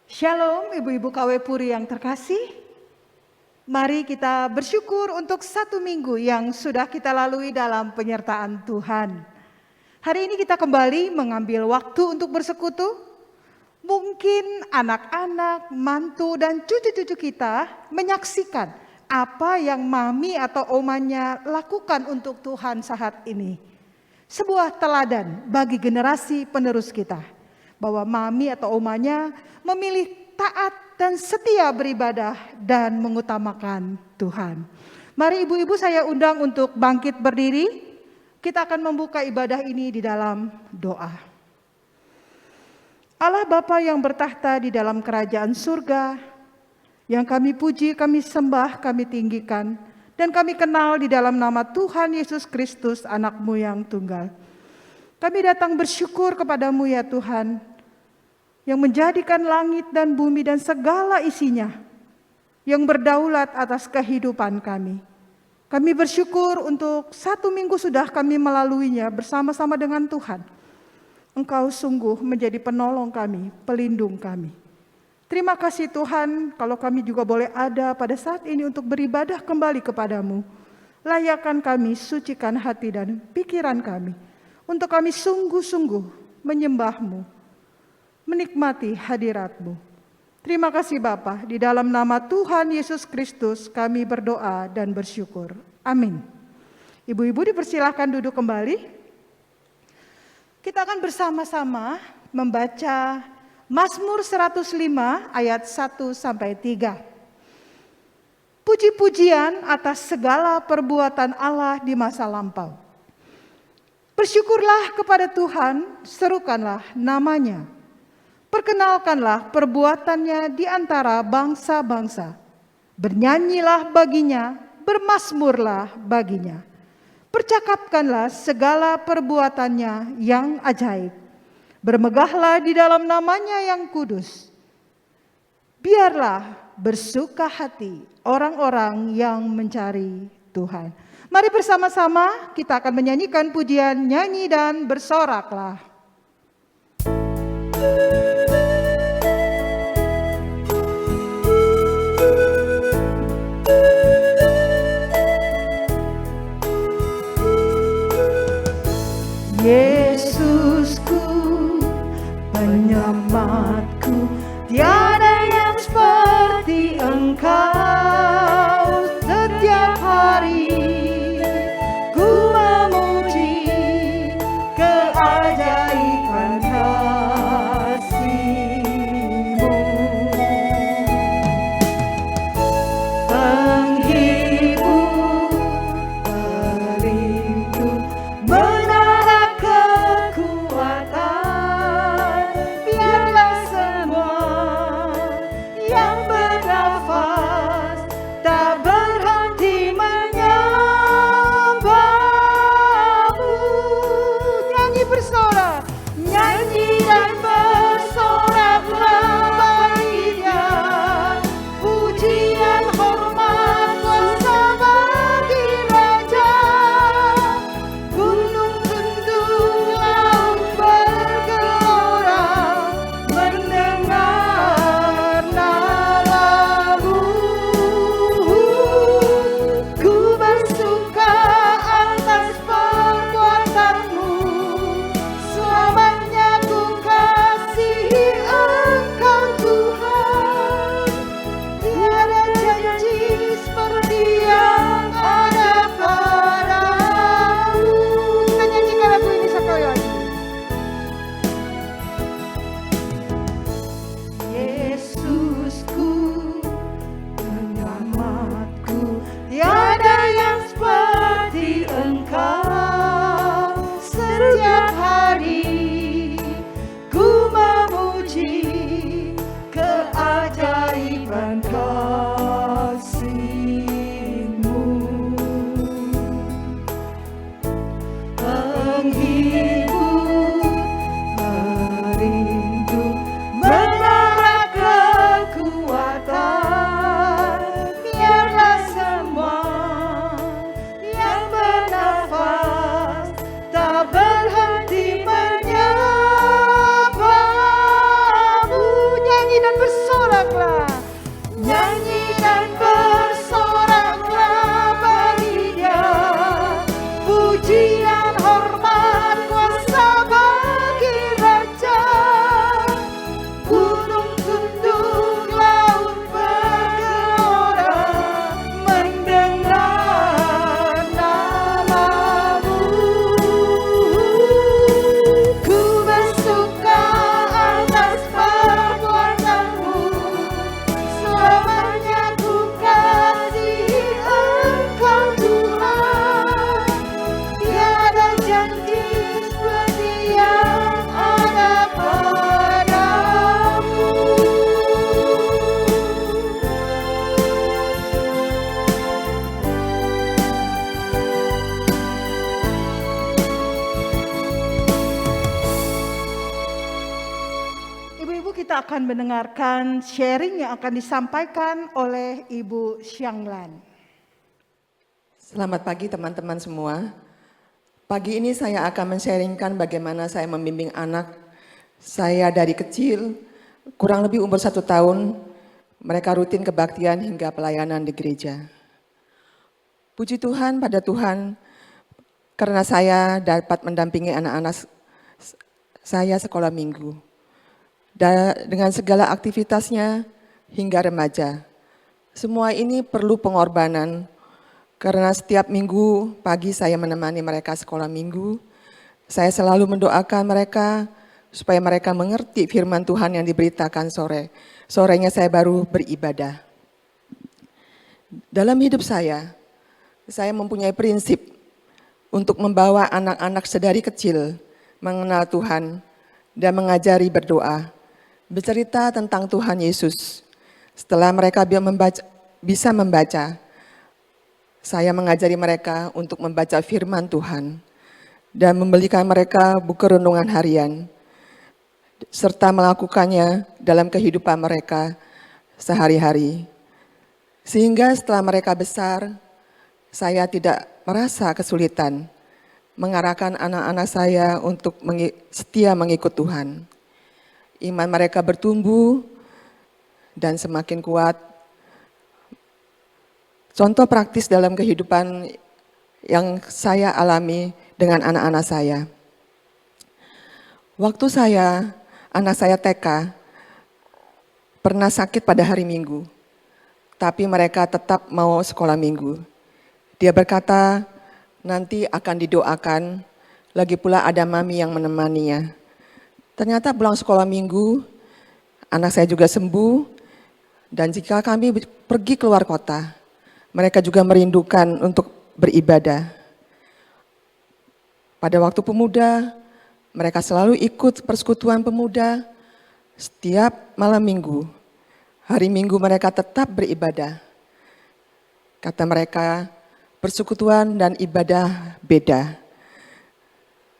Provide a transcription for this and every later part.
Shalom ibu-ibu KW Puri yang terkasih. Mari kita bersyukur untuk satu minggu yang sudah kita lalui dalam penyertaan Tuhan. Hari ini kita kembali mengambil waktu untuk bersekutu. Mungkin anak-anak, mantu dan cucu-cucu kita menyaksikan apa yang mami atau omanya lakukan untuk Tuhan saat ini. Sebuah teladan bagi generasi penerus kita. Bahwa mami atau omanya memilih taat dan setia beribadah dan mengutamakan Tuhan. Mari ibu-ibu saya undang untuk bangkit berdiri. Kita akan membuka ibadah ini di dalam doa. Allah Bapa yang bertahta di dalam kerajaan surga, yang kami puji, kami sembah, kami tinggikan, dan kami kenal di dalam nama Tuhan Yesus Kristus, anak-Mu yang tunggal. Kami datang bersyukur kepadamu ya Tuhan, yang menjadikan langit dan bumi dan segala isinya, yang berdaulat atas kehidupan kami. Kami bersyukur untuk satu minggu sudah kami melaluinya bersama-sama dengan Tuhan. Engkau sungguh menjadi penolong kami, pelindung kami. Terima kasih Tuhan kalau kami juga boleh ada pada saat ini untuk beribadah kembali kepadamu. Layakkan kami, sucikan hati dan pikiran kami. Untuk kami sungguh-sungguh menyembah-Mu, menikmati hadirat-Mu. Terima kasih Bapa, di dalam nama Tuhan Yesus Kristus kami berdoa dan bersyukur. Amin. Ibu-ibu dipersilahkan duduk kembali. Kita akan bersama-sama membaca Mazmur 105 ayat 1-3. Puji-pujian atas segala perbuatan Allah di masa lampau. Bersyukurlah kepada Tuhan, serukanlah namanya. Perkenalkanlah perbuatannya di antara bangsa-bangsa. Bernyanyilah baginya, bermazmurlah baginya. Percakapkanlah segala perbuatannya yang ajaib. Bermegahlah di dalam namanya yang kudus. Biarlah bersuka hati orang-orang yang mencari Tuhan. Mari bersama-sama kita akan menyanyikan pujian, nyanyi dan bersoraklah. Yesusku, penyelamatku, tiada yang seperti Engkau. Setiap hari ku memuji keajaiban kasih-Mu. Penghibur, pelindung, menara kekuatan, biarlah semua yang bernafas dan bersoraklah, nyanyi dan bersoraklah bagi Dia. Pujian, hormat, kuasa bagi Raja. Gunung tunduk, laut bergelora, mendengar namamu. Ku bersuka atas perbuatanmu, selamanya ku kasihi Engkau Tuhan. Tiada janji seperti yang ada padamu. Ibu-ibu, kita akan mendengarkan sharing yang akan disampaikan oleh Ibu Xianglan. Selamat pagi teman-teman semua. Pagi ini saya akan men-sharingkan bagaimana saya membimbing anak saya dari kecil, kurang lebih umur 1 tahun, mereka rutin kebaktian hingga pelayanan di gereja. Puji Tuhan pada Tuhan, karena saya dapat mendampingi anak-anak saya sekolah minggu. Dengan segala aktivitasnya hingga remaja. Semua ini perlu pengorbanan, karena setiap minggu pagi saya menemani mereka sekolah minggu. Saya selalu mendoakan mereka supaya mereka mengerti firman Tuhan yang diberitakan sore. Sorenya saya baru beribadah. Dalam hidup saya mempunyai prinsip untuk membawa anak-anak sedari kecil mengenal Tuhan dan mengajari berdoa. Bercerita tentang Tuhan Yesus. Setelah mereka bisa membaca, saya mengajari mereka untuk membaca firman Tuhan dan memberikan mereka buku renungan harian, serta melakukannya dalam kehidupan mereka sehari-hari. Sehingga setelah mereka besar, saya tidak merasa kesulitan mengarahkan anak-anak saya untuk setia mengikut Tuhan. Iman mereka bertumbuh dan semakin kuat. Contoh praktis dalam kehidupan yang saya alami dengan anak-anak saya. Waktu anak saya TK, pernah sakit pada hari Minggu, tapi mereka tetap mau sekolah Minggu. Dia berkata, nanti akan didoakan, lagi pula ada mami yang menemaninya. Ternyata pulang sekolah Minggu, anak saya juga sembuh, dan jika kami pergi keluar kota, mereka juga merindukan untuk beribadah. Pada waktu pemuda, mereka selalu ikut persekutuan pemuda setiap malam Minggu. Hari Minggu mereka tetap beribadah. Kata mereka, persekutuan dan ibadah beda.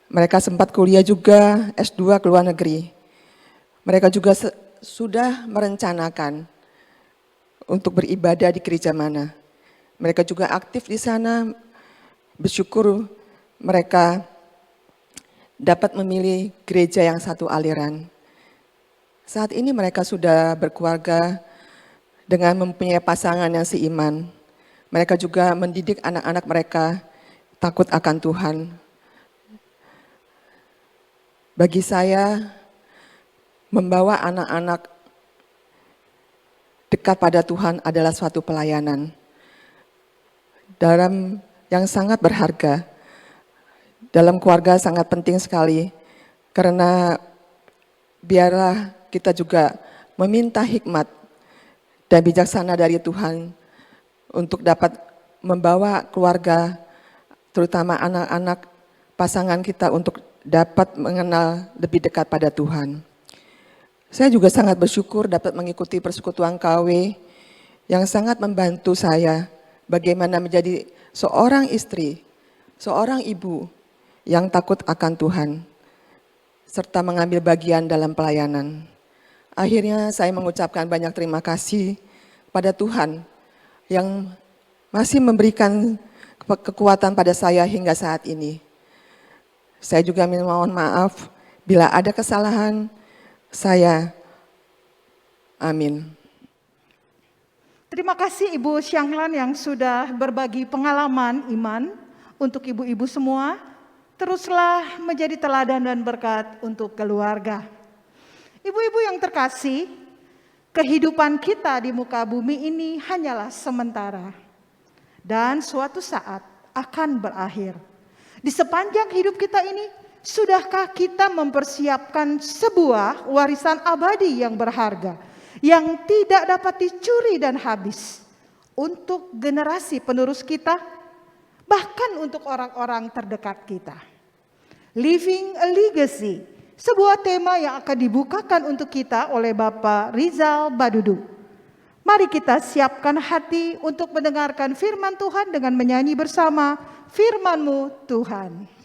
Mereka sempat kuliah juga S2 ke luar negeri. Mereka juga sudah merencanakan untuk beribadah di gereja mana. Mereka juga aktif di sana, bersyukur mereka dapat memilih gereja yang satu aliran. Saat ini mereka sudah berkeluarga dengan mempunyai pasangan yang seiman. Mereka juga mendidik anak-anak mereka takut akan Tuhan. Bagi saya, membawa anak-anak dekat pada Tuhan adalah suatu pelayanan yang sangat berharga. Dalam keluarga sangat penting sekali, karena biarlah kita juga meminta hikmat dan bijaksana dari Tuhan untuk dapat membawa keluarga, terutama anak-anak pasangan kita untuk dapat mengenal lebih dekat pada Tuhan. Saya juga sangat bersyukur dapat mengikuti persekutuan KW yang sangat membantu saya bagaimana menjadi seorang istri, seorang ibu yang takut akan Tuhan, serta mengambil bagian dalam pelayanan. Akhirnya saya mengucapkan banyak terima kasih pada Tuhan yang masih memberikan kekuatan pada saya hingga saat ini. Saya juga mohon maaf bila ada kesalahan saya Amin. Terima kasih Ibu Syanglan yang sudah berbagi pengalaman iman untuk ibu-ibu semua. Teruslah menjadi teladan dan berkat untuk keluarga. Ibu-ibu yang terkasih, kehidupan kita di muka bumi ini hanyalah sementara. Dan suatu saat akan berakhir. Di sepanjang hidup kita ini, sudahkah kita mempersiapkan sebuah warisan abadi yang berharga, yang tidak dapat dicuri dan habis untuk generasi penerus kita, bahkan untuk orang-orang terdekat kita. Living a Legacy, sebuah tema yang akan dibukakan untuk kita oleh Bapak Rizal Badudu. Mari kita siapkan hati untuk mendengarkan firman Tuhan dengan menyanyi bersama Firman-Mu Tuhan.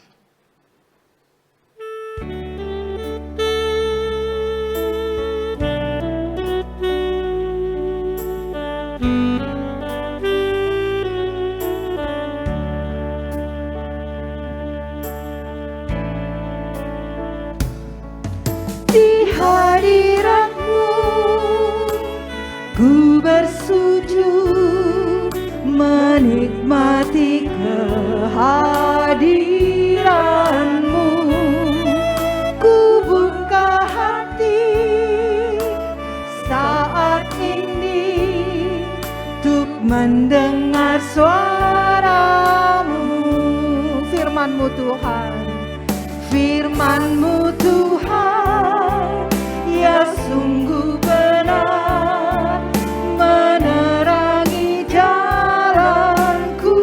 Di hadirat-Mu ku bersujud menikmati kehadiran-Mu. Ku buka hati saat ini untuk mendengar suara-Mu. Firman-Mu Tuhan, Firman-Mu Tuhan, ya sungguh benar menerangi jalanku.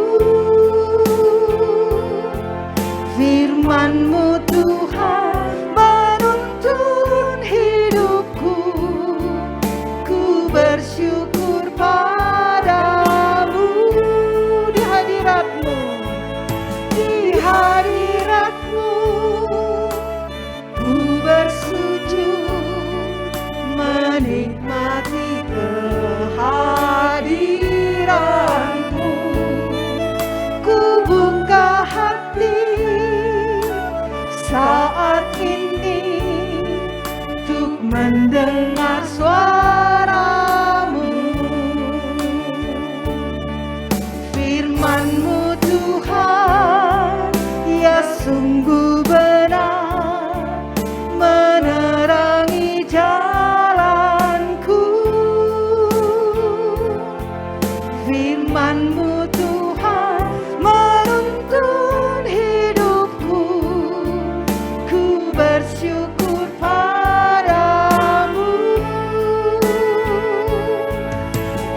Firman-Mu Tuhan menuntun hidupku. Ku bersyukur padamu. Di hadirat-Mu, di hadirat-Mu ku bersujud menikmati kehadiran-Mu. Ku buka hati saat ini untuk mendengar suara-Mu. Firman-Mu Tuhan, ya sungguh benar menerangi jalanku. Firman-Mu Tuhan menuntun hidupku. Ku bersyukur padamu.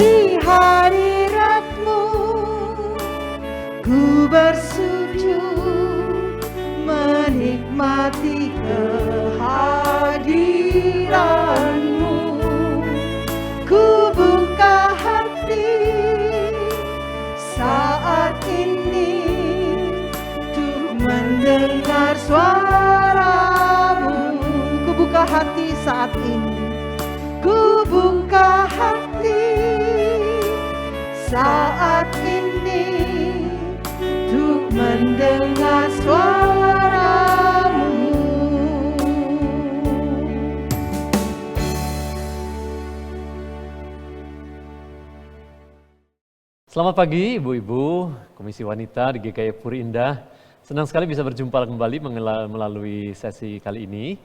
Di hadirat-Mu ku bersujud menikmati kehadiran-Mu. Ku buka hati saat ini untuk mendengar suara-Mu. Ku buka hati saat ini. Ku buka hati saat ini untuk mendengar suara-Mu. Selamat pagi Ibu-Ibu, Komisi Wanita di GKI Puri Indah. Senang sekali bisa berjumpa kembali melalui sesi kali ini.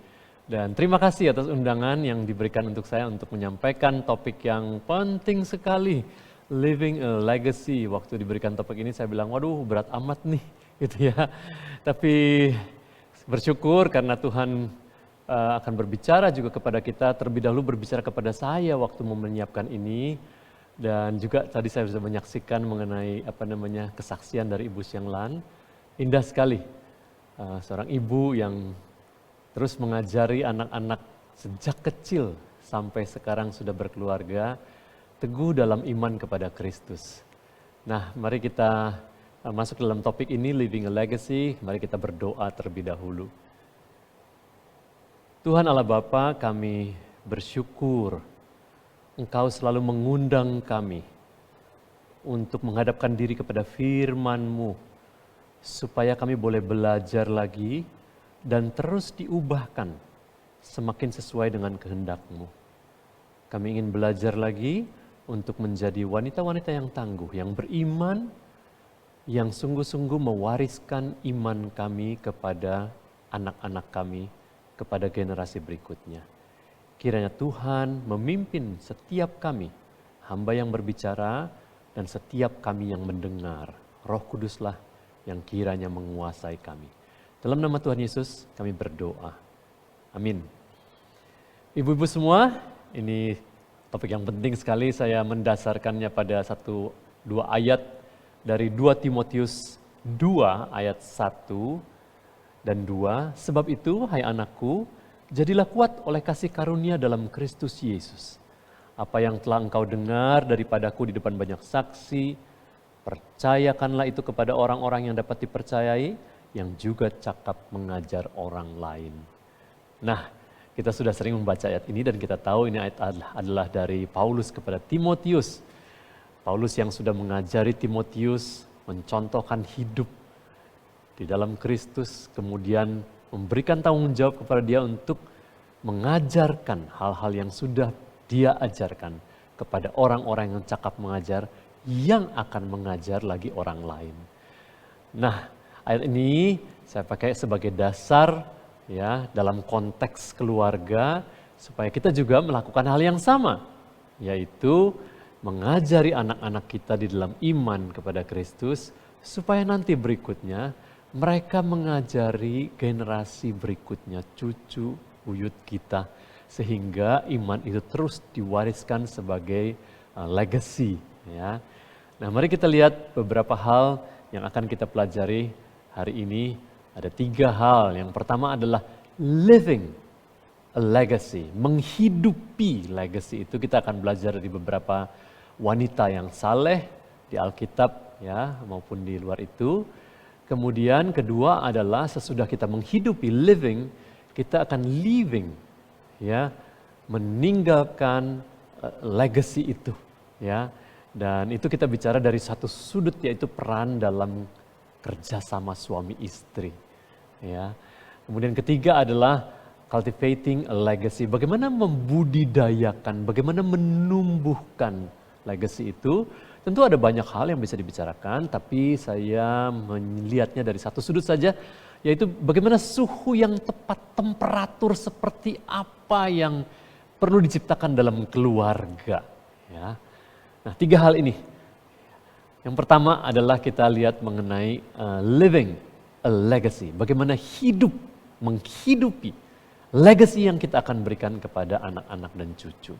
Dan terima kasih atas undangan yang diberikan untuk saya untuk menyampaikan topik yang penting sekali. Living a Legacy. Waktu diberikan topik ini saya bilang, waduh berat amat nih gitu ya. Tapi bersyukur karena Tuhan akan berbicara juga kepada kita. Terlebih dahulu berbicara kepada saya waktu mau menyiapkan ini. Dan juga tadi saya sudah menyaksikan mengenai kesaksian dari Ibu Syanglan. Indah sekali, seorang ibu yang terus mengajari anak-anak sejak kecil sampai sekarang sudah berkeluarga, teguh dalam iman kepada Kristus. Nah, mari kita masuk dalam topik ini, Living a Legacy. Mari kita berdoa terlebih dahulu. Tuhan Allah Bapa, kami bersyukur Engkau selalu mengundang kami untuk menghadapkan diri kepada firman-Mu, supaya kami boleh belajar lagi dan terus diubahkan semakin sesuai dengan kehendak-Mu. Kami ingin belajar lagi untuk menjadi wanita-wanita yang tangguh, yang beriman, yang sungguh-sungguh mewariskan iman kami kepada anak-anak kami, kepada generasi berikutnya. Kiranya Tuhan memimpin setiap kami, hamba yang berbicara, dan setiap kami yang mendengar. Roh Kuduslah yang kiranya menguasai kami. Dalam nama Tuhan Yesus kami berdoa. Amin. Ibu-ibu semua, ini topik yang penting sekali. Saya mendasarkannya pada 1-2 ayat dari 2 Timotius 2 ayat 1 dan 2. Sebab itu, hai anakku, jadilah kuat oleh kasih karunia dalam Kristus Yesus. Apa yang telah engkau dengar daripadaku di depan banyak saksi, percayakanlah itu kepada orang-orang yang dapat dipercayai, yang juga cakap mengajar orang lain. Nah, kita sudah sering membaca ayat ini dan kita tahu ini ayat adalah dari Paulus kepada Timotius. Paulus yang sudah mengajari Timotius mencontohkan hidup di dalam Kristus, kemudian memberikan tanggung jawab kepada dia untuk mengajarkan hal-hal yang sudah dia ajarkan kepada orang-orang yang cakap mengajar, yang akan mengajar lagi orang lain. Nah, ayat ini saya pakai sebagai dasar ya dalam konteks keluarga supaya kita juga melakukan hal yang sama, yaitu mengajari anak-anak kita di dalam iman kepada Kristus supaya nanti berikutnya mereka mengajari generasi berikutnya, cucu buyut kita, sehingga iman itu terus diwariskan sebagai legacy ya. Nah, mari kita lihat beberapa hal yang akan kita pelajari hari ini. Ada 3 hal. Yang pertama adalah living a legacy, menghidupi legacy itu. Kita akan belajar dari beberapa wanita yang saleh di Alkitab ya maupun di luar itu. Kemudian kedua adalah sesudah kita menghidupi living, kita akan living ya, meninggalkan legacy itu ya. Dan itu kita bicara dari satu sudut, yaitu peran dalam kerjasama suami istri ya. Kemudian ketiga adalah cultivating a legacy, bagaimana membudidayakan, bagaimana menumbuhkan legacy itu. Tentu ada banyak hal yang bisa dibicarakan, tapi saya melihatnya dari satu sudut saja, yaitu bagaimana suhu yang tepat, temperatur seperti apa yang perlu diciptakan dalam keluarga. Ya. Nah, 3 hal ini. Yang pertama adalah kita lihat mengenai living a legacy, bagaimana hidup, menghidupi legacy yang kita akan berikan kepada anak-anak dan cucu.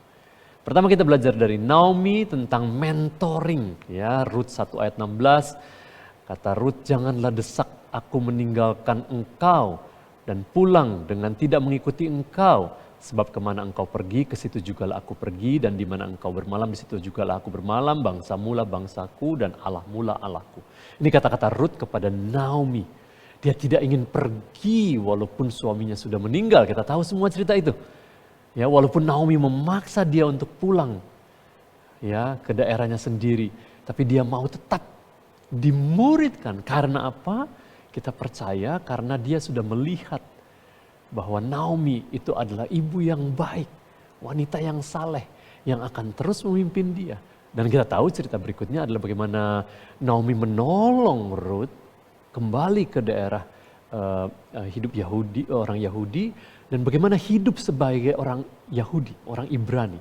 Pertama kita belajar dari Naomi tentang mentoring ya, Rut 1 ayat 16. Kata Rut, janganlah desak aku meninggalkan engkau dan pulang dengan tidak mengikuti engkau. Sebab kemana engkau pergi, ke situ jugalah aku pergi, dan di mana engkau bermalam, di situ jugalah aku bermalam. Bangsamu lah bangsaku dan Allahmu lah Allahku. Ini kata-kata Rut kepada Naomi. Dia tidak ingin pergi walaupun suaminya sudah meninggal. Kita tahu semua cerita itu. Ya, walaupun Naomi memaksa dia untuk pulang ya ke daerahnya sendiri, tapi dia mau tetap dimuridkan. Karena apa? Kita percaya karena dia sudah melihat bahwa Naomi itu adalah ibu yang baik, wanita yang saleh, yang akan terus memimpin dia. Dan kita tahu cerita berikutnya adalah bagaimana Naomi menolong Rut kembali ke daerah hidup Yahudi, orang Yahudi, dan bagaimana hidup sebagai orang Yahudi, orang Ibrani.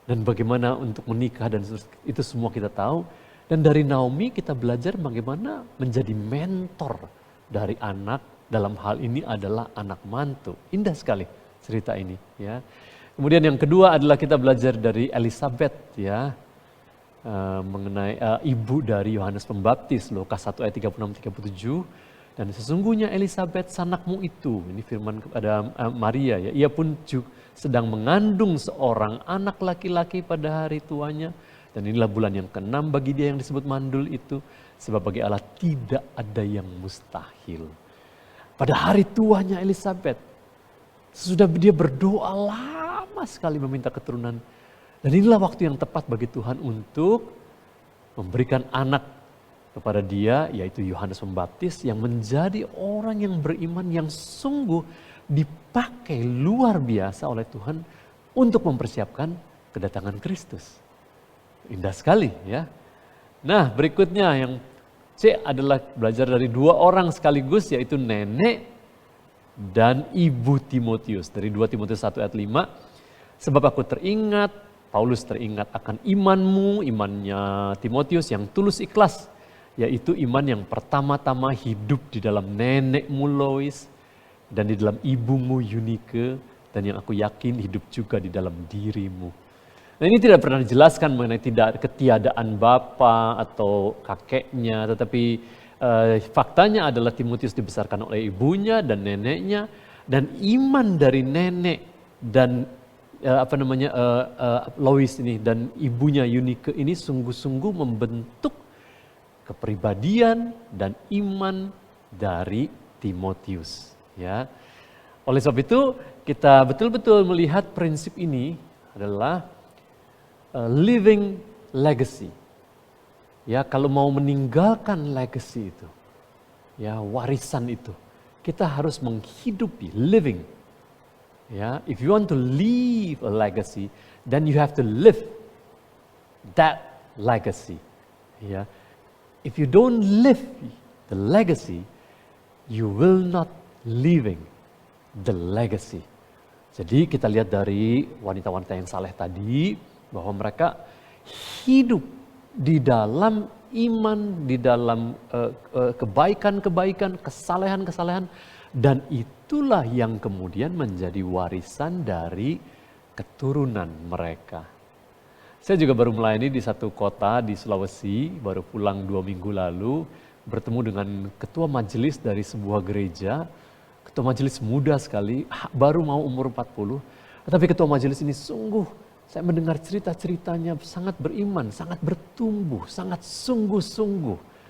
Dan bagaimana untuk menikah dan itu semua kita tahu. Dan dari Naomi kita belajar bagaimana menjadi mentor dari anak, dalam hal ini adalah anak mantu. Indah sekali cerita ini ya. Kemudian yang kedua adalah kita belajar dari Elizabeth ya. Mengenai ibu dari Yohanes Pembaptis, Lukas 1 ayat 36-37. Dan sesungguhnya Elizabeth sanakmu itu, ini firman kepada Maria ya, ia pun sedang mengandung seorang anak laki-laki pada hari tuanya. Dan inilah bulan yang ke-6 bagi dia yang disebut mandul itu. Sebab bagi Allah tidak ada yang mustahil. Pada hari tuanya Elizabeth, sesudah dia berdoa lama sekali meminta keturunan. Dan inilah waktu yang tepat bagi Tuhan untuk memberikan anak kepada dia, yaitu Yohanes Pembaptis, yang menjadi orang yang beriman yang sungguh dipakai luar biasa oleh Tuhan untuk mempersiapkan kedatangan Kristus. Indah sekali ya. Nah berikutnya yang C adalah belajar dari dua orang sekaligus, yaitu nenek dan ibu Timotius. Dari 2 Timotius 1 ayat 5, sebab aku teringat, Paulus teringat akan imanmu, imannya Timotius yang tulus ikhlas, yaitu iman yang pertama-tama hidup di dalam nenekmu Lois dan di dalam ibumu Eunike, dan yang aku yakin hidup juga di dalam dirimu. Nah ini tidak pernah dijelaskan mengenai ketiadaan bapa atau kakeknya, tetapi faktanya adalah Timotius dibesarkan oleh ibunya dan neneknya, dan iman dari nenek dan Lois ini dan ibunya Eunike ini sungguh-sungguh membentuk kepribadian dan iman dari Timotius. Ya, oleh sebab itu kita betul-betul melihat prinsip ini adalah living legacy. Ya, kalau mau meninggalkan legacy itu, ya warisan itu, kita harus menghidupi, living. Ya, if you want to leave a legacy, then you have to live that legacy. Ya, if you don't live the legacy, you will not living the legacy. Jadi kita lihat dari wanita-wanita yang saleh tadi, bahwa mereka hidup di dalam iman, di dalam kebaikan-kebaikan, kesalehan-kesalehan, dan itulah yang kemudian menjadi warisan dari keturunan mereka. Saya juga baru melayani di satu kota di Sulawesi, baru pulang 2 minggu lalu, bertemu dengan ketua majelis dari sebuah gereja, ketua majelis muda sekali, baru mau umur 40, tetapi ketua majelis ini sungguh, saya mendengar cerita-ceritanya sangat beriman, sangat bertumbuh, sangat sungguh-sungguh.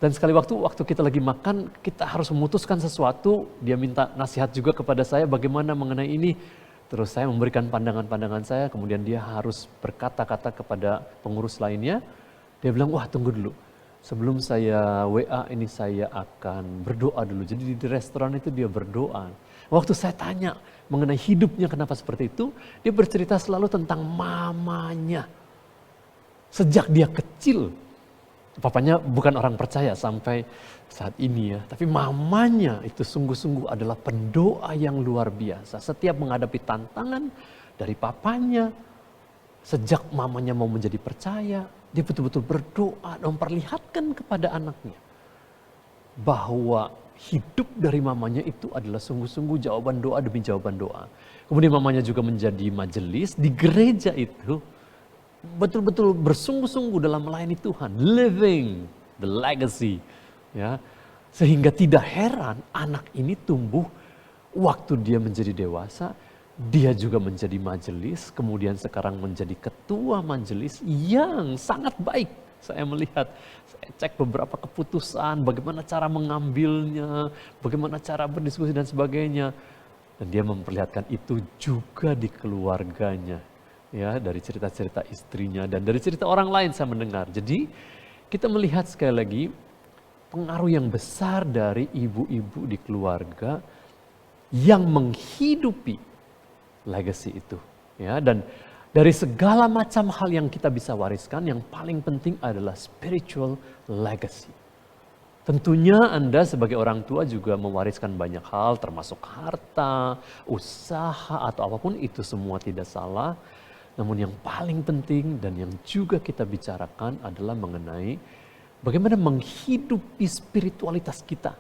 Dan sekali waktu kita lagi makan, kita harus memutuskan sesuatu, dia minta nasihat juga kepada saya bagaimana mengenai ini. Terus saya memberikan pandangan-pandangan saya, kemudian dia harus berkata-kata kepada pengurus lainnya. Dia bilang, wah tunggu dulu, sebelum saya WA ini saya akan berdoa dulu. Jadi di restoran itu dia berdoa. Waktu saya tanya mengenai hidupnya kenapa seperti itu, dia bercerita selalu tentang mamanya. Sejak dia kecil, papanya bukan orang percaya sampai saat ini ya, tapi mamanya itu sungguh-sungguh adalah pendoa yang luar biasa. Setiap menghadapi tantangan dari papanya, sejak mamanya mau menjadi percaya, dia betul-betul berdoa dan memperlihatkan kepada anaknya bahwa hidup dari mamanya itu adalah sungguh-sungguh jawaban doa demi jawaban doa. Kemudian mamanya juga menjadi majelis di gereja itu, betul-betul bersungguh-sungguh dalam melayani Tuhan, living the legacy, ya, sehingga tidak heran anak ini tumbuh waktu dia menjadi dewasa, dia juga menjadi majelis, kemudian sekarang menjadi ketua majelis yang sangat baik. Saya melihat, saya cek beberapa keputusan, bagaimana cara mengambilnya, bagaimana cara berdiskusi dan sebagainya, dan dia memperlihatkan itu juga di keluarganya. Ya, dari cerita-cerita istrinya dan dari cerita orang lain saya mendengar. Jadi kita melihat sekali lagi pengaruh yang besar dari ibu-ibu di keluarga yang menghidupi legacy itu. Ya, dan dari segala macam hal yang kita bisa wariskan, yang paling penting adalah spiritual legacy. Tentunya Anda sebagai orang tua juga mewariskan banyak hal, termasuk harta, usaha atau apapun, itu semua tidak salah. Namun yang paling penting dan yang juga kita bicarakan adalah mengenai bagaimana menghidupi spiritualitas kita.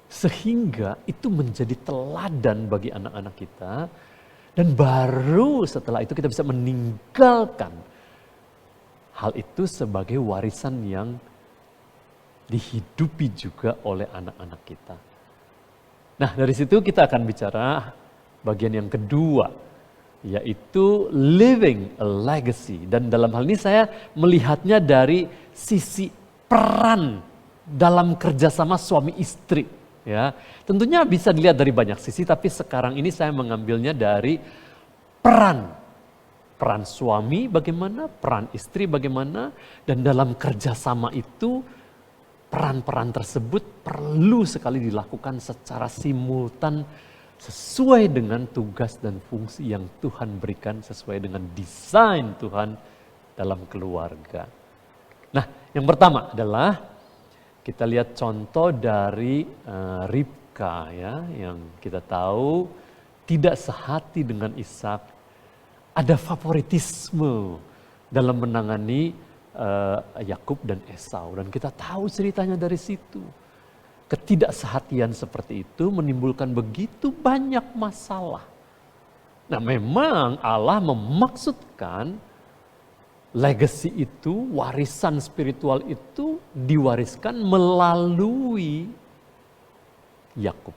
Sehingga itu menjadi teladan bagi anak-anak kita. Dan baru setelah itu kita bisa meninggalkan hal itu sebagai warisan yang dihidupi juga oleh anak-anak kita. Nah dari situ kita akan bicara bagian yang kedua, yaitu living a legacy. Dan dalam hal ini saya melihatnya dari sisi peran dalam kerjasama suami istri. Ya, tentunya bisa dilihat dari banyak sisi, tapi sekarang ini saya mengambilnya dari peran suami bagaimana, peran istri bagaimana, dan dalam kerjasama itu peran-peran tersebut perlu sekali dilakukan secara simultan sesuai dengan tugas dan fungsi yang Tuhan berikan, sesuai dengan desain Tuhan dalam keluarga. Nah, yang pertama adalah kita lihat contoh dari Ribka ya, yang kita tahu tidak sehati dengan Ishak. Ada favoritisme dalam menangani Yakub dan Esau, dan kita tahu ceritanya dari situ. Ketidaksehatian seperti itu menimbulkan begitu banyak masalah. Nah, memang Allah memaksudkan legacy itu, warisan spiritual itu diwariskan melalui Yakub.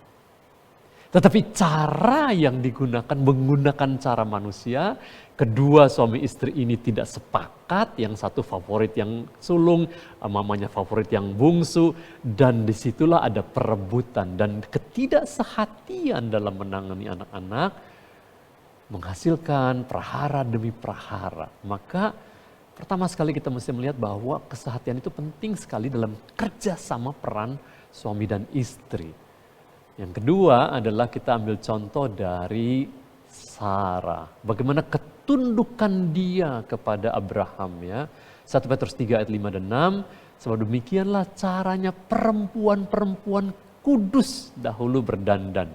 Tetapi cara yang digunakan, menggunakan cara manusia, kedua suami istri ini tidak sepakat, yang satu favorit yang sulung, mamanya favorit yang bungsu, dan disitulah ada perebutan dan ketidaksehatian dalam menangani anak-anak, menghasilkan prahara demi prahara. Maka pertama sekali kita mesti melihat bahwa kesehatian itu penting sekali dalam kerjasama peran suami dan istri. Yang kedua adalah kita ambil contoh dari Sarah. Bagaimana ketundukan dia kepada Abraham ya. 1 Petrus 3 ayat 5 dan 6. Sebab demikianlah caranya perempuan-perempuan kudus dahulu berdandan.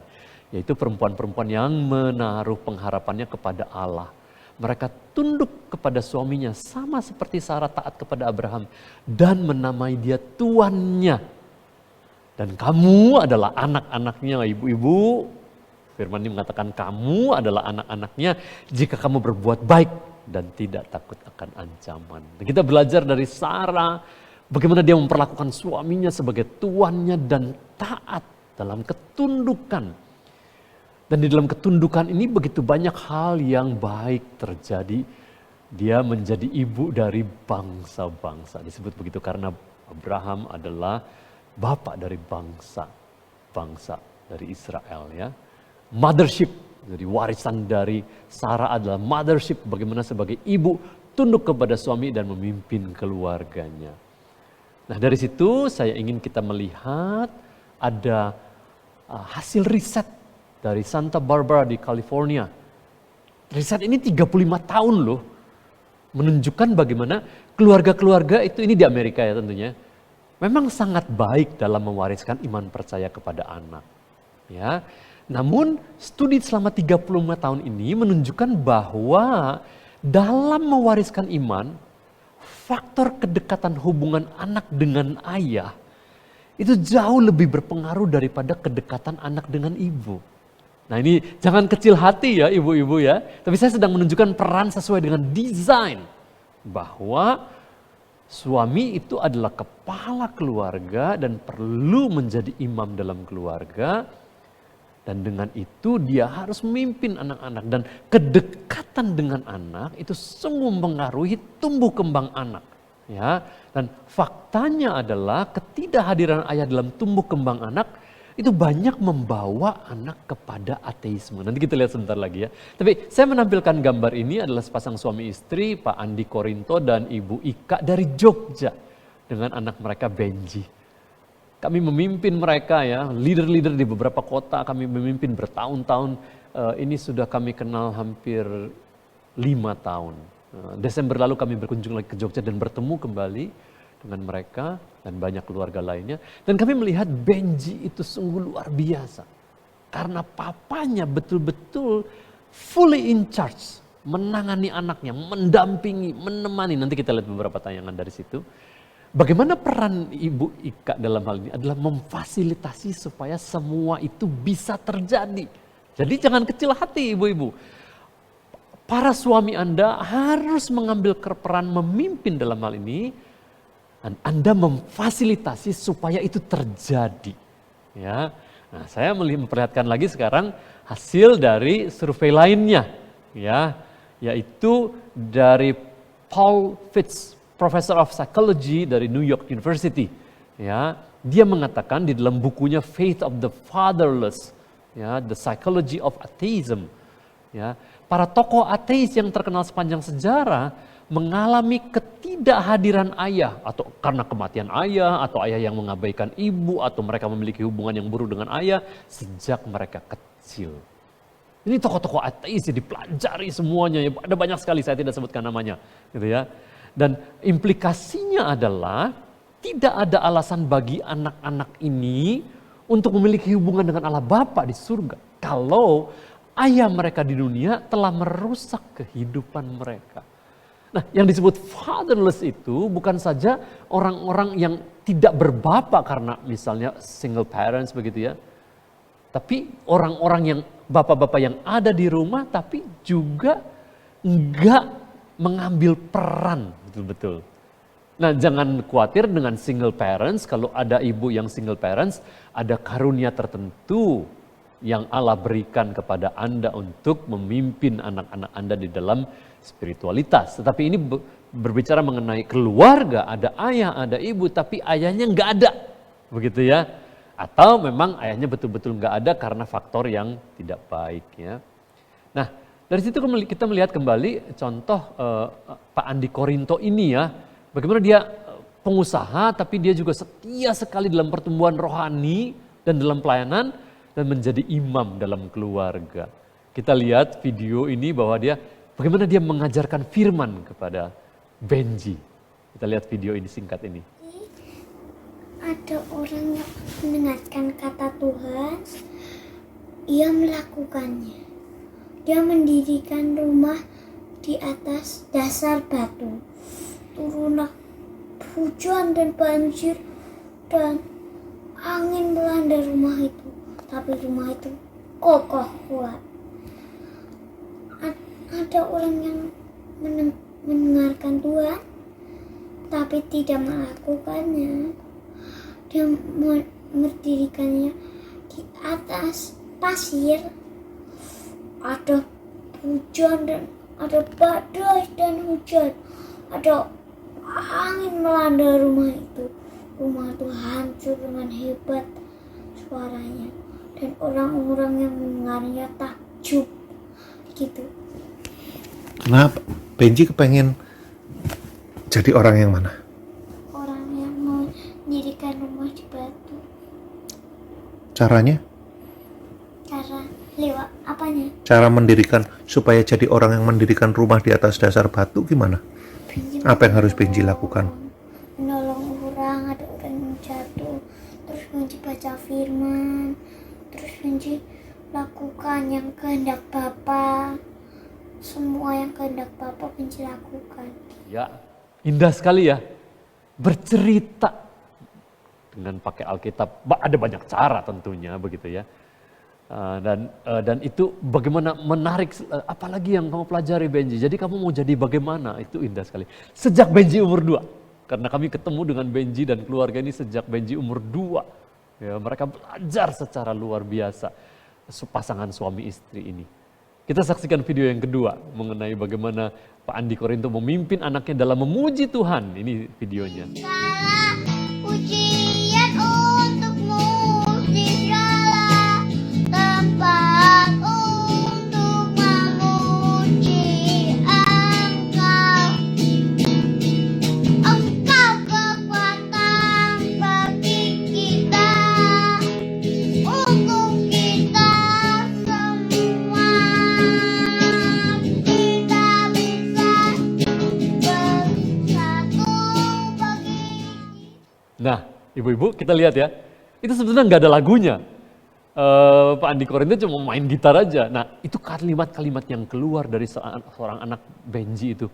Yaitu perempuan-perempuan yang menaruh pengharapannya kepada Allah. Mereka tunduk kepada suaminya sama seperti Sarah taat kepada Abraham. Dan menamai dia tuannya. Dan kamu adalah anak-anaknya, ibu-ibu. Firman ini mengatakan kamu adalah anak-anaknya jika kamu berbuat baik dan tidak takut akan ancaman. Dan kita belajar dari Sarah bagaimana dia memperlakukan suaminya sebagai tuannya dan taat dalam ketundukan. Dan di dalam ketundukan ini begitu banyak hal yang baik terjadi. Dia menjadi ibu dari bangsa-bangsa. Disebut begitu karena Abraham adalah bapak dari bangsa dari Israel ya. Mothership, jadi warisan dari Sarah adalah mothership, bagaimana sebagai ibu tunduk kepada suami dan memimpin keluarganya. Nah, dari situ saya ingin kita melihat ada hasil riset dari Santa Barbara di California. Riset ini 35 tahun loh, menunjukkan bagaimana keluarga-keluarga itu, ini di Amerika ya tentunya, memang sangat baik dalam mewariskan iman percaya kepada anak. Ya. Namun studi selama 35 tahun ini menunjukkan bahwa dalam mewariskan iman, faktor kedekatan hubungan anak dengan ayah itu jauh lebih berpengaruh daripada kedekatan anak dengan ibu. Nah, ini jangan kecil hati ya ibu-ibu ya, tapi saya sedang menunjukkan peran sesuai dengan desain bahwa suami itu adalah kepala keluarga dan perlu menjadi imam dalam keluarga. Dan dengan itu dia harus memimpin anak-anak. Dan kedekatan dengan anak itu sungguh mempengaruhi tumbuh kembang anak. Ya. Dan faktanya adalah ketidakhadiran ayah dalam tumbuh kembang anak itu banyak membawa anak kepada ateisme. Nanti kita lihat sebentar lagi ya. Tapi saya menampilkan gambar ini adalah sepasang suami istri, Pak Andi Korinto dan Ibu Ika dari Jogja. Dengan anak mereka Benji. Kami memimpin mereka ya, leader-leader di beberapa kota kami memimpin bertahun-tahun. Ini sudah kami kenal hampir 5 tahun. Desember lalu kami berkunjung lagi ke Jogja dan bertemu kembali dengan mereka dan banyak keluarga lainnya. Dan kami melihat Benji itu sungguh luar biasa. Karena papanya betul-betul fully in charge. Menangani anaknya, mendampingi, menemani. Nanti kita lihat beberapa tayangan dari situ. Bagaimana peran Ibu Ika dalam hal ini adalah memfasilitasi supaya semua itu bisa terjadi. Jadi jangan kecil hati ibu-ibu. Para suami Anda harus mengambil peran memimpin dalam hal ini. Dan Anda memfasilitasi supaya itu terjadi. Ya. Nah, saya memperlihatkan lagi sekarang hasil dari survei lainnya. Ya, yaitu dari Paul Fitz, Professor of Psychology dari New York University. Ya, dia mengatakan di dalam bukunya Faith of the Fatherless, ya, The Psychology of Atheism. Ya, para tokoh ateis yang terkenal sepanjang sejarah mengalami ketidakhadiran ayah atau karena kematian ayah atau ayah yang mengabaikan ibu atau mereka memiliki hubungan yang buruk dengan ayah sejak mereka kecil. Ini tokoh-tokoh ateis yang dipelajari semuanya, ya, ada banyak sekali, saya tidak sebutkan namanya, gitu ya. Dan implikasinya adalah tidak ada alasan bagi anak-anak ini untuk memiliki hubungan dengan Allah Bapa di surga kalau ayah mereka di dunia telah merusak kehidupan mereka. Nah, yang disebut fatherless itu bukan saja orang-orang yang tidak berbapa karena misalnya single parents begitu ya. Tapi orang-orang yang bapak-bapak yang ada di rumah tapi juga enggak mengambil peran betul-betul. Nah, jangan khawatir dengan single parents, kalau ada ibu yang single parents, ada karunia tertentu yang Allah berikan kepada Anda untuk memimpin anak-anak Anda di dalam spiritualitas. Tetapi ini berbicara mengenai keluarga, ada ayah, ada ibu, tapi ayahnya nggak ada, begitu ya. Atau memang ayahnya betul-betul nggak ada karena faktor yang tidak baik ya. Nah, dari situ kita melihat kembali contoh Pak Andi Korinto ini ya, bagaimana dia pengusaha tapi dia juga setia sekali dalam pertumbuhan rohani dan dalam pelayanan dan menjadi imam dalam keluarga. Kita lihat video ini bahwa dia bagaimana dia mengajarkan firman kepada Benji. Kita lihat video ini singkat ini. Ada orang yang mendengarkan kata Tuhan, ia melakukannya. Dia mendirikan rumah di atas dasar batu. Turunlah hujan dan banjir dan angin melanda rumah itu. Tapi rumah itu kokoh kuat. Ada orang yang mendengarkan Tuhan, tapi tidak melakukannya. Dia mendirikannya di atas pasir. Ada hujan dan ada badai dan hujan. Ada angin melanda rumah itu. Rumah itu hancur dengan hebat suaranya. Dan orang-orang yang mendengarnya takjub gitu. Kenapa? Benji kepengen jadi orang yang mana? Orang yang mau mendirikan rumah di batu. Caranya? Cara lewat apanya? Cara mendirikan, supaya jadi orang yang mendirikan rumah di atas dasar batu gimana? Benji Apa yang harus Benji lakukan? menolong orang, ada orang yang jatuh. Terus Benji baca firman. Terus Benji lakukan yang kehendak Bapa. Semua yang kehendak Bapa Benji lakukan. Ya, indah sekali ya. Bercerita dengan pakai Alkitab. Ada banyak cara tentunya begitu ya. Dan itu bagaimana menarik, apalagi yang kamu pelajari Benji. Jadi kamu mau jadi bagaimana, itu indah sekali. Sejak Benji umur 2. Karena kami ketemu dengan Benji dan keluarga ini sejak Benji umur 2. Ya, mereka belajar secara luar biasa. Pasangan suami istri ini. Kita saksikan video yang kedua mengenai bagaimana Pak Andi Korinto memimpin anaknya dalam memuji Tuhan. Ini videonya. Pujian untukmu di segala tempat untuk memuji Engkau. Engkau kekuatan bagi kita, untuk kita semua. Kita bisa bersatu bagi. Nah, ibu-ibu kita lihat ya, itu sebenarnya nggak ada lagunya. Pak Andi Korinto cuma main gitar aja. Nah, itu kalimat-kalimat yang keluar dari seorang anak Benji itu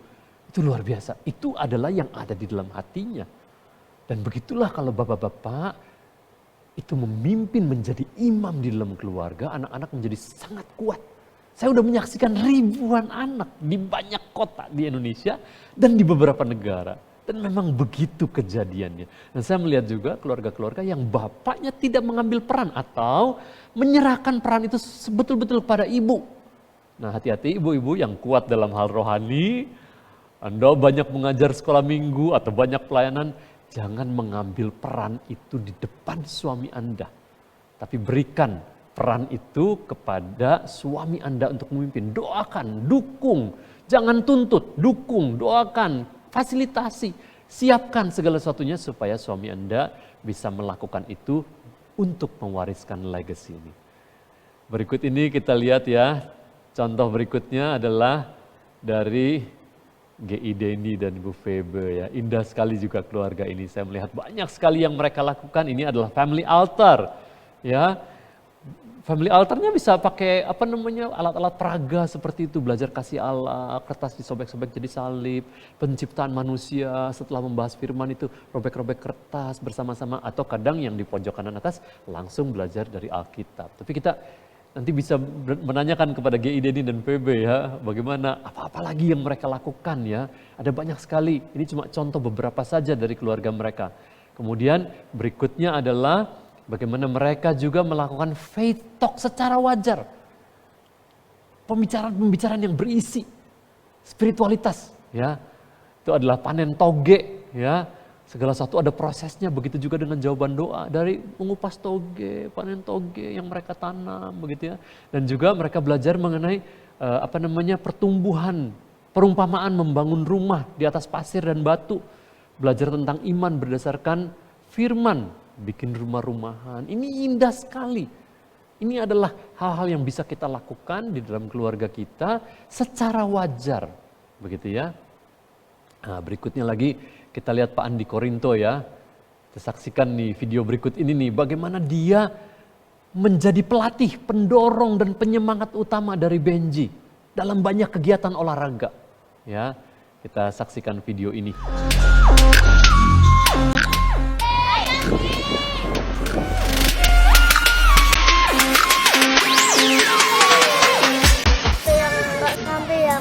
luar biasa. Itu adalah yang ada di dalam hatinya. Dan begitulah kalau bapak-bapak itu memimpin menjadi imam di dalam keluarga, anak-anak menjadi sangat kuat. Saya udah menyaksikan ribuan anak di banyak kota di Indonesia dan di beberapa negara. Dan memang begitu kejadiannya. Dan saya melihat juga keluarga-keluarga yang bapaknya tidak mengambil peran atau menyerahkan peran itu sebetul-betul kepada ibu. Nah, hati-hati ibu-ibu yang kuat dalam hal rohani. Anda banyak mengajar sekolah minggu atau banyak pelayanan, jangan mengambil peran itu di depan suami Anda. Tapi berikan peran itu kepada suami Anda untuk memimpin. Doakan, dukung. Jangan tuntut, dukung, doakan, fasilitasi, siapkan segala sesuatunya supaya suami Anda bisa melakukan itu untuk mewariskan legacy ini. Berikut ini kita lihat ya, contoh berikutnya adalah dari GI Denny dan Ibu Febe ya. Indah sekali juga keluarga ini. Saya melihat banyak sekali yang mereka lakukan. Ini adalah family altar. Ya. Family altarnya bisa pakai alat-alat peraga seperti itu, belajar kasih Allah, kertas disobek-sobek jadi salib, penciptaan manusia setelah membahas firman itu robek-robek kertas bersama-sama, atau kadang yang di pojok kanan atas langsung belajar dari Alkitab. Tapi kita nanti bisa menanyakan kepada GI Denny dan PB ya, bagaimana apa-apa lagi yang mereka lakukan ya. Ada banyak sekali, ini cuma contoh beberapa saja dari keluarga mereka. Kemudian berikutnya adalah bagaimana mereka juga melakukan faith talk secara wajar. Pembicaraan-pembicaraan yang berisi spiritualitas ya. Itu adalah panen toge ya. Segala sesuatu ada prosesnya, begitu juga dengan jawaban doa dari mengupas toge, panen toge yang mereka tanam begitu ya. Dan juga mereka belajar mengenai pertumbuhan, perumpamaan membangun rumah di atas pasir dan batu. Belajar tentang iman berdasarkan firman, bikin rumah-rumahan. Ini indah sekali. Ini adalah hal-hal yang bisa kita lakukan di dalam keluarga kita secara wajar. Begitu ya. Nah, berikutnya lagi kita lihat Pak Andi Korinto ya. Kita saksikan nih video berikut ini nih. Bagaimana dia menjadi pelatih, pendorong dan penyemangat utama dari Benji dalam banyak kegiatan olahraga. Ya, kita saksikan video ini.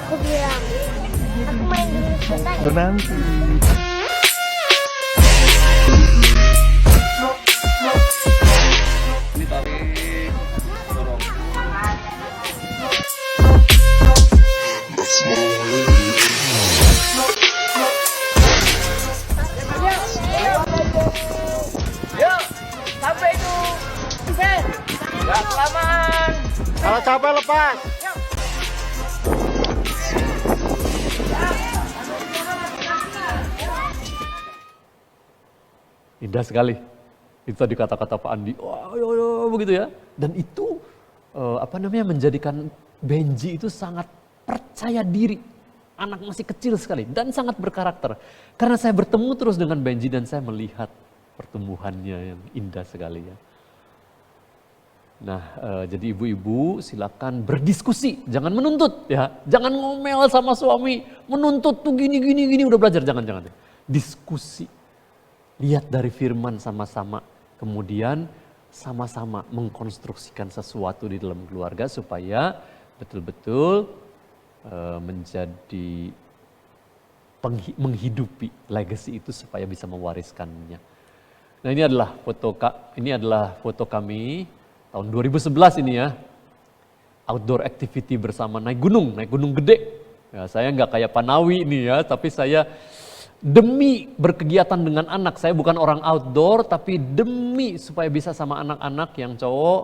Aku bilang, aku main dulu sebentar. Nanti. Yuk, sampai itu. Gak kelamaan. Kalau capek lepas. Indah sekali. Itu tadi kata-kata Pak Andi. Wah, begitu ya. Dan itu menjadikan Benji itu sangat percaya diri. Anak masih kecil sekali dan sangat berkarakter. Karena saya bertemu terus dengan Benji dan saya melihat pertumbuhannya yang indah sekali ya. Nah, jadi ibu-ibu silakan berdiskusi, jangan menuntut ya. Jangan ngomel sama suami, menuntut tuh gini udah belajar, jangan. Diskusi. Lihat dari firman sama-sama, kemudian sama-sama mengkonstruksikan sesuatu di dalam keluarga supaya betul-betul menjadi menghidupi legacy itu supaya bisa mewariskannya. Nah, ini adalah foto kami tahun 2011 ini ya. Outdoor activity bersama naik gunung gede. Ya, saya nggak kayak Panawi ini ya, tapi saya demi berkegiatan dengan anak, saya bukan orang outdoor, tapi demi supaya bisa sama anak-anak yang cowok,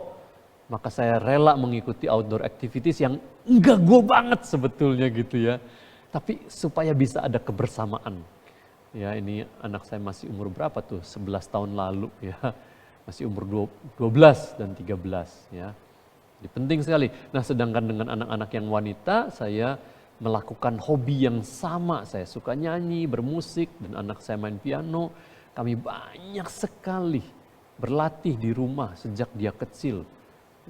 maka saya rela mengikuti outdoor activities yang enggak gue banget sebetulnya gitu ya. Tapi supaya bisa ada kebersamaan. Ya, ini anak saya masih umur berapa tuh? 11 tahun lalu ya. Masih umur 12 dan 13 ya. Jadi penting sekali. Nah, sedangkan dengan anak-anak yang wanita, saya melakukan hobi yang sama. Saya suka nyanyi, bermusik, dan anak saya main piano. Kami banyak sekali berlatih di rumah sejak dia kecil.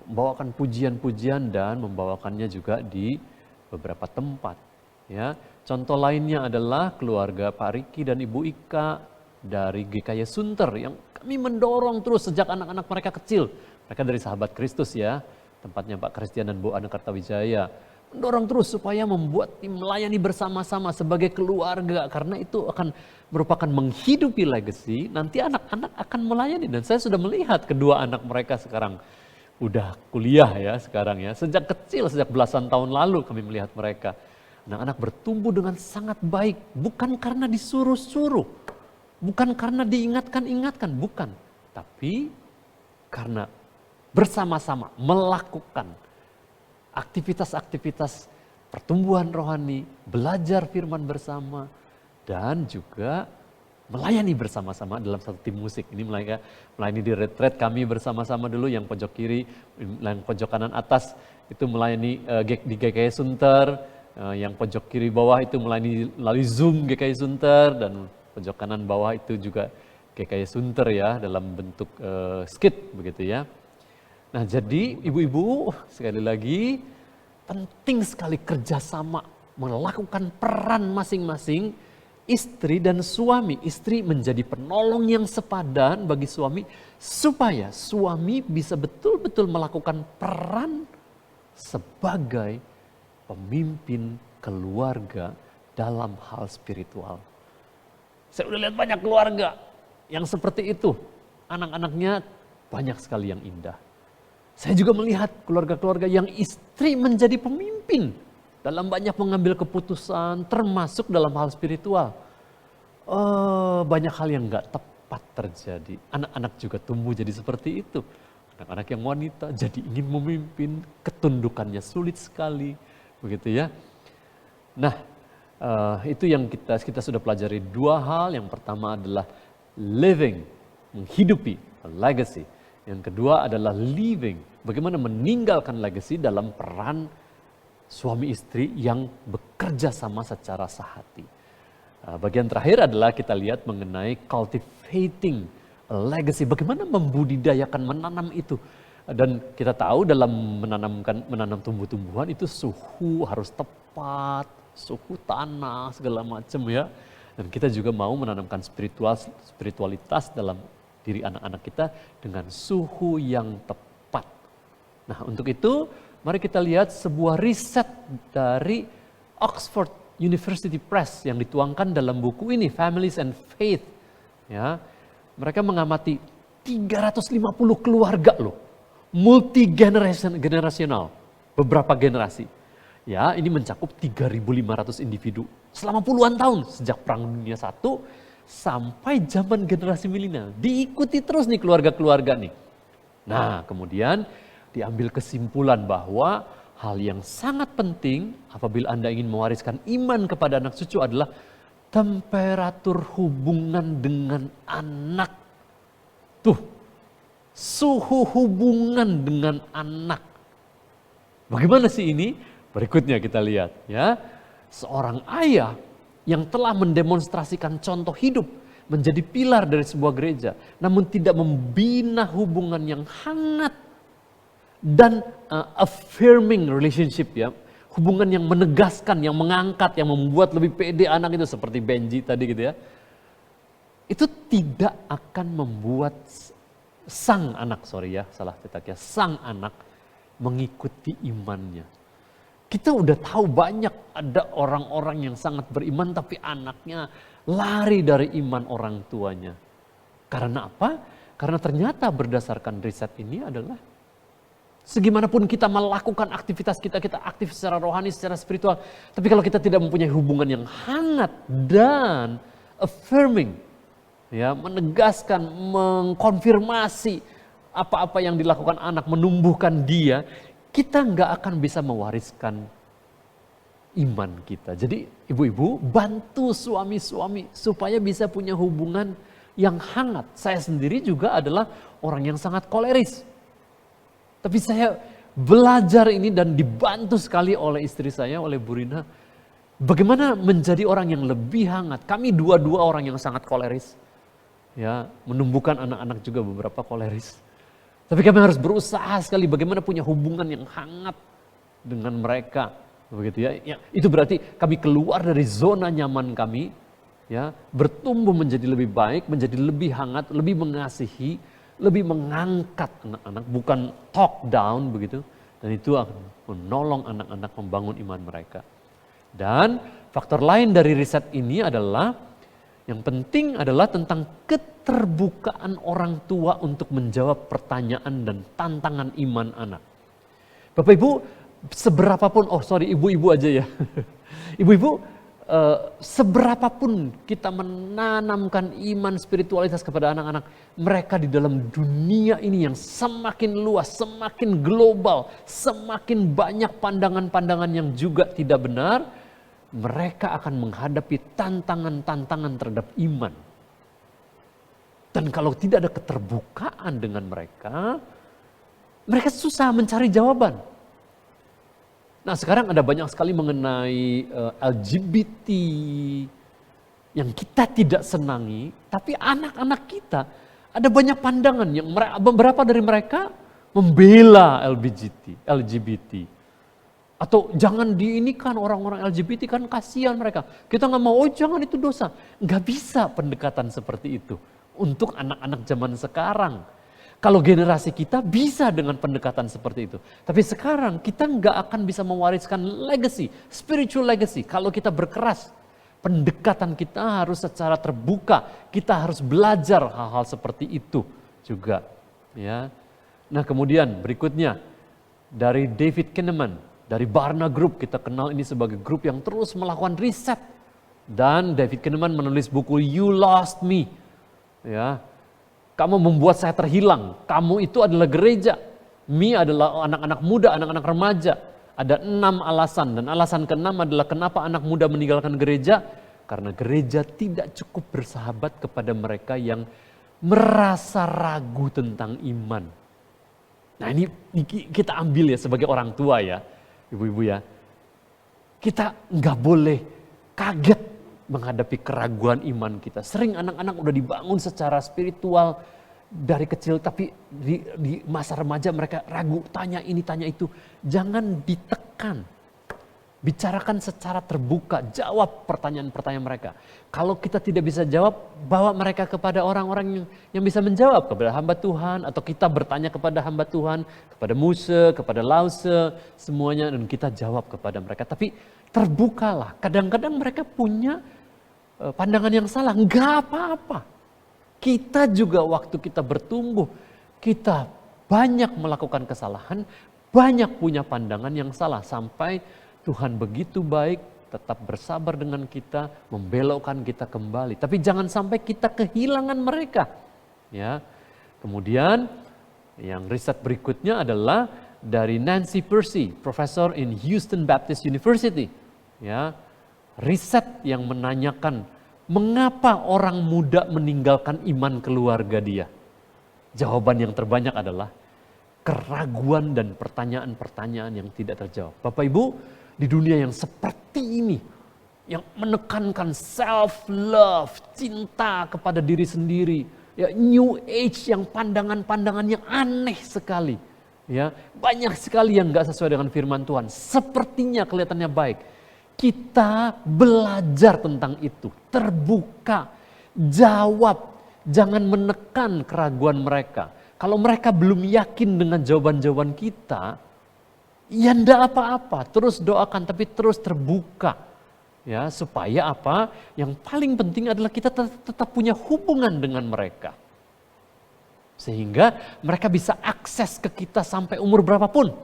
Membawakan pujian-pujian dan membawakannya juga di beberapa tempat. Ya, contoh lainnya adalah keluarga Pak Riki dan Ibu Ika dari GKY Sunter yang kami mendorong terus sejak anak-anak mereka kecil. Mereka dari Sahabat Kristus ya, tempatnya Pak Christian dan Bu Ana Kartawijaya. Mendorong terus supaya membuat tim melayani bersama-sama sebagai keluarga. Karena itu akan merupakan menghidupi legacy, nanti anak-anak akan melayani. Dan saya sudah melihat kedua anak mereka sekarang udah kuliah ya sekarang ya. Sejak kecil, sejak belasan tahun lalu kami melihat mereka. Anak-anak bertumbuh dengan sangat baik, bukan karena disuruh-suruh, bukan karena diingatkan-ingatkan, bukan. Tapi karena bersama-sama melakukan aktivitas-aktivitas pertumbuhan rohani, belajar firman bersama, dan juga melayani bersama-sama dalam satu tim musik. Ini melayani di retreat kami bersama-sama dulu, yang pojok kiri, yang pojok kanan atas itu melayani di GKI Sunter, yang pojok kiri bawah itu melayani melalui Zoom GKI Sunter, dan pojok kanan bawah itu juga GKI Sunter ya, dalam bentuk skit begitu ya. Nah jadi ibu-ibu sekali lagi penting sekali kerjasama, melakukan peran masing-masing. Istri dan suami, istri menjadi penolong yang sepadan bagi suami supaya suami bisa betul-betul melakukan peran sebagai pemimpin keluarga dalam hal spiritual. Saya udah lihat banyak keluarga yang seperti itu, anak-anaknya banyak sekali yang indah. Saya juga melihat keluarga-keluarga yang istri menjadi pemimpin dalam banyak mengambil keputusan, termasuk dalam hal spiritual. Banyak hal yang gak tepat terjadi. Anak-anak juga tumbuh jadi seperti itu. Anak-anak yang wanita jadi ingin memimpin, ketundukannya sulit sekali. Begitu ya. Nah, itu yang kita sudah pelajari dua hal. Yang pertama adalah living, menghidupi, legacy. Yang kedua adalah living, bagaimana meninggalkan legacy dalam peran suami istri yang bekerja sama secara sehati. Bagian terakhir adalah kita lihat mengenai cultivating a legacy, bagaimana membudidayakan, menanam itu. Dan kita tahu dalam menanam tumbuh-tumbuhan itu suhu harus tepat, suhu tanah segala macam ya. Dan kita juga mau menanamkan spiritualitas dalam diri anak-anak kita dengan suhu yang tepat. Nah untuk itu mari kita lihat sebuah riset dari Oxford University Press yang dituangkan dalam buku ini, Families and Faith. Ya, mereka mengamati 350 keluarga loh, multi-generasional, beberapa generasi. Ya, ini mencakup 3.500 individu selama puluhan tahun sejak Perang Dunia I sampai zaman generasi milenial. Diikuti terus nih keluarga-keluarga nih. Nah, kemudian diambil kesimpulan bahwa hal yang sangat penting apabila Anda ingin mewariskan iman kepada anak cucu adalah temperatur hubungan dengan anak. Tuh, suhu hubungan dengan anak. Bagaimana sih ini? Berikutnya kita lihat ya. Seorang ayah yang telah mendemonstrasikan contoh hidup menjadi pilar dari sebuah gereja, namun tidak membina hubungan yang hangat dan affirming relationship ya, hubungan yang menegaskan, yang mengangkat, yang membuat lebih pede anak itu seperti Benji tadi gitu ya. Itu tidak akan membuat sang anak mengikuti imannya. Kita udah tahu banyak ada orang-orang yang sangat beriman tapi anaknya lari dari iman orang tuanya. Karena apa? Karena ternyata berdasarkan riset ini adalah segimanapun kita melakukan aktivitas kita aktif secara rohani, secara spiritual. Tapi kalau kita tidak mempunyai hubungan yang hangat dan affirming, ya, menegaskan, mengkonfirmasi apa-apa yang dilakukan anak, menumbuhkan dia, kita nggak akan bisa mewariskan iman kita. Jadi ibu-ibu bantu suami-suami supaya bisa punya hubungan yang hangat. Saya sendiri juga adalah orang yang sangat koleris. Tapi saya belajar ini dan dibantu sekali oleh istri saya, oleh Bu Rina. Bagaimana menjadi orang yang lebih hangat. Kami dua-dua orang yang sangat koleris. Ya, menumbuhkan anak-anak juga beberapa koleris. Tapi kami harus berusaha sekali bagaimana punya hubungan yang hangat dengan mereka. Begitu ya. Ya, itu berarti kami keluar dari zona nyaman kami. Ya, bertumbuh menjadi lebih baik, menjadi lebih hangat, lebih mengasihi, lebih mengangkat anak-anak, bukan talk down begitu. Dan itu akan menolong anak-anak membangun iman mereka. Dan faktor lain dari riset ini adalah, yang penting adalah tentang keterbukaan orang tua untuk menjawab pertanyaan dan tantangan iman anak. Bapak Ibu, seberapapun, ibu-ibu aja ya. Ibu-ibu, seberapapun kita menanamkan iman spiritualitas kepada anak-anak, mereka di dalam dunia ini yang semakin luas, semakin global, semakin banyak pandangan-pandangan yang juga tidak benar, mereka akan menghadapi tantangan-tantangan terhadap iman. Dan kalau tidak ada keterbukaan dengan mereka susah mencari jawaban. Nah, sekarang ada banyak sekali mengenai LGBT yang kita tidak senangi, tapi anak-anak kita ada banyak pandangan yang beberapa dari mereka membela LGBT. Atau jangan diinikan orang-orang LGBT, kan kasihan mereka. Kita nggak mau, jangan itu dosa. Nggak bisa pendekatan seperti itu untuk anak-anak zaman sekarang. Kalau generasi kita bisa dengan pendekatan seperti itu. Tapi sekarang kita nggak akan bisa mewariskan legacy, spiritual legacy. Kalau kita berkeras, pendekatan kita harus secara terbuka. Kita harus belajar hal-hal seperti itu juga. Ya. Nah, kemudian berikutnya dari David Kahneman, dari Barna Group, kita kenal ini sebagai grup yang terus melakukan riset. Dan David Kahneman menulis buku You Lost Me. Ya. Kamu membuat saya terhilang. Kamu itu adalah gereja. Me adalah anak-anak muda, anak-anak remaja. Ada 6 alasan. Dan alasan ke-6 adalah kenapa anak muda meninggalkan gereja. Karena gereja tidak cukup bersahabat kepada mereka yang merasa ragu tentang iman. Nah, ini kita ambil ya sebagai orang tua ya. Ibu-ibu ya. Kita nggak boleh kaget menghadapi keraguan iman kita. Sering anak-anak udah dibangun secara spiritual dari kecil, tapi di masa remaja mereka ragu, tanya ini, tanya itu. Jangan ditekan. Bicarakan secara terbuka, jawab pertanyaan-pertanyaan mereka. Kalau kita tidak bisa jawab, bawa mereka kepada orang-orang yang bisa menjawab, kepada hamba Tuhan, atau kita bertanya kepada hamba Tuhan, kepada Muse, kepada Lause, semuanya, dan kita jawab kepada mereka. Tapi terbukalah, kadang-kadang mereka punya pandangan yang salah, enggak apa-apa. Kita juga waktu kita bertumbuh, kita banyak melakukan kesalahan, banyak punya pandangan yang salah, sampai Tuhan begitu baik, tetap bersabar dengan kita, membelokkan kita kembali. Tapi jangan sampai kita kehilangan mereka. Ya. Kemudian yang riset berikutnya adalah dari Nancy Percy, profesor in Houston Baptist University. Ya. Riset yang menanyakan mengapa orang muda meninggalkan iman keluarga dia. Jawaban yang terbanyak adalah keraguan dan pertanyaan-pertanyaan yang tidak terjawab. Bapak Ibu, di dunia yang seperti ini, yang menekankan self-love, cinta kepada diri sendiri, ya, new age yang pandangan-pandangan yang aneh sekali, ya, banyak sekali yang nggak sesuai dengan firman Tuhan. Sepertinya kelihatannya baik. Kita belajar tentang itu, terbuka, jawab, jangan menekan keraguan mereka. Kalau mereka belum yakin dengan jawaban-jawaban kita, ya enggak apa-apa, terus doakan, tapi terus terbuka. Ya, supaya apa? Yang paling penting adalah kita tetap punya hubungan dengan mereka. Sehingga mereka bisa akses ke kita sampai umur berapapun.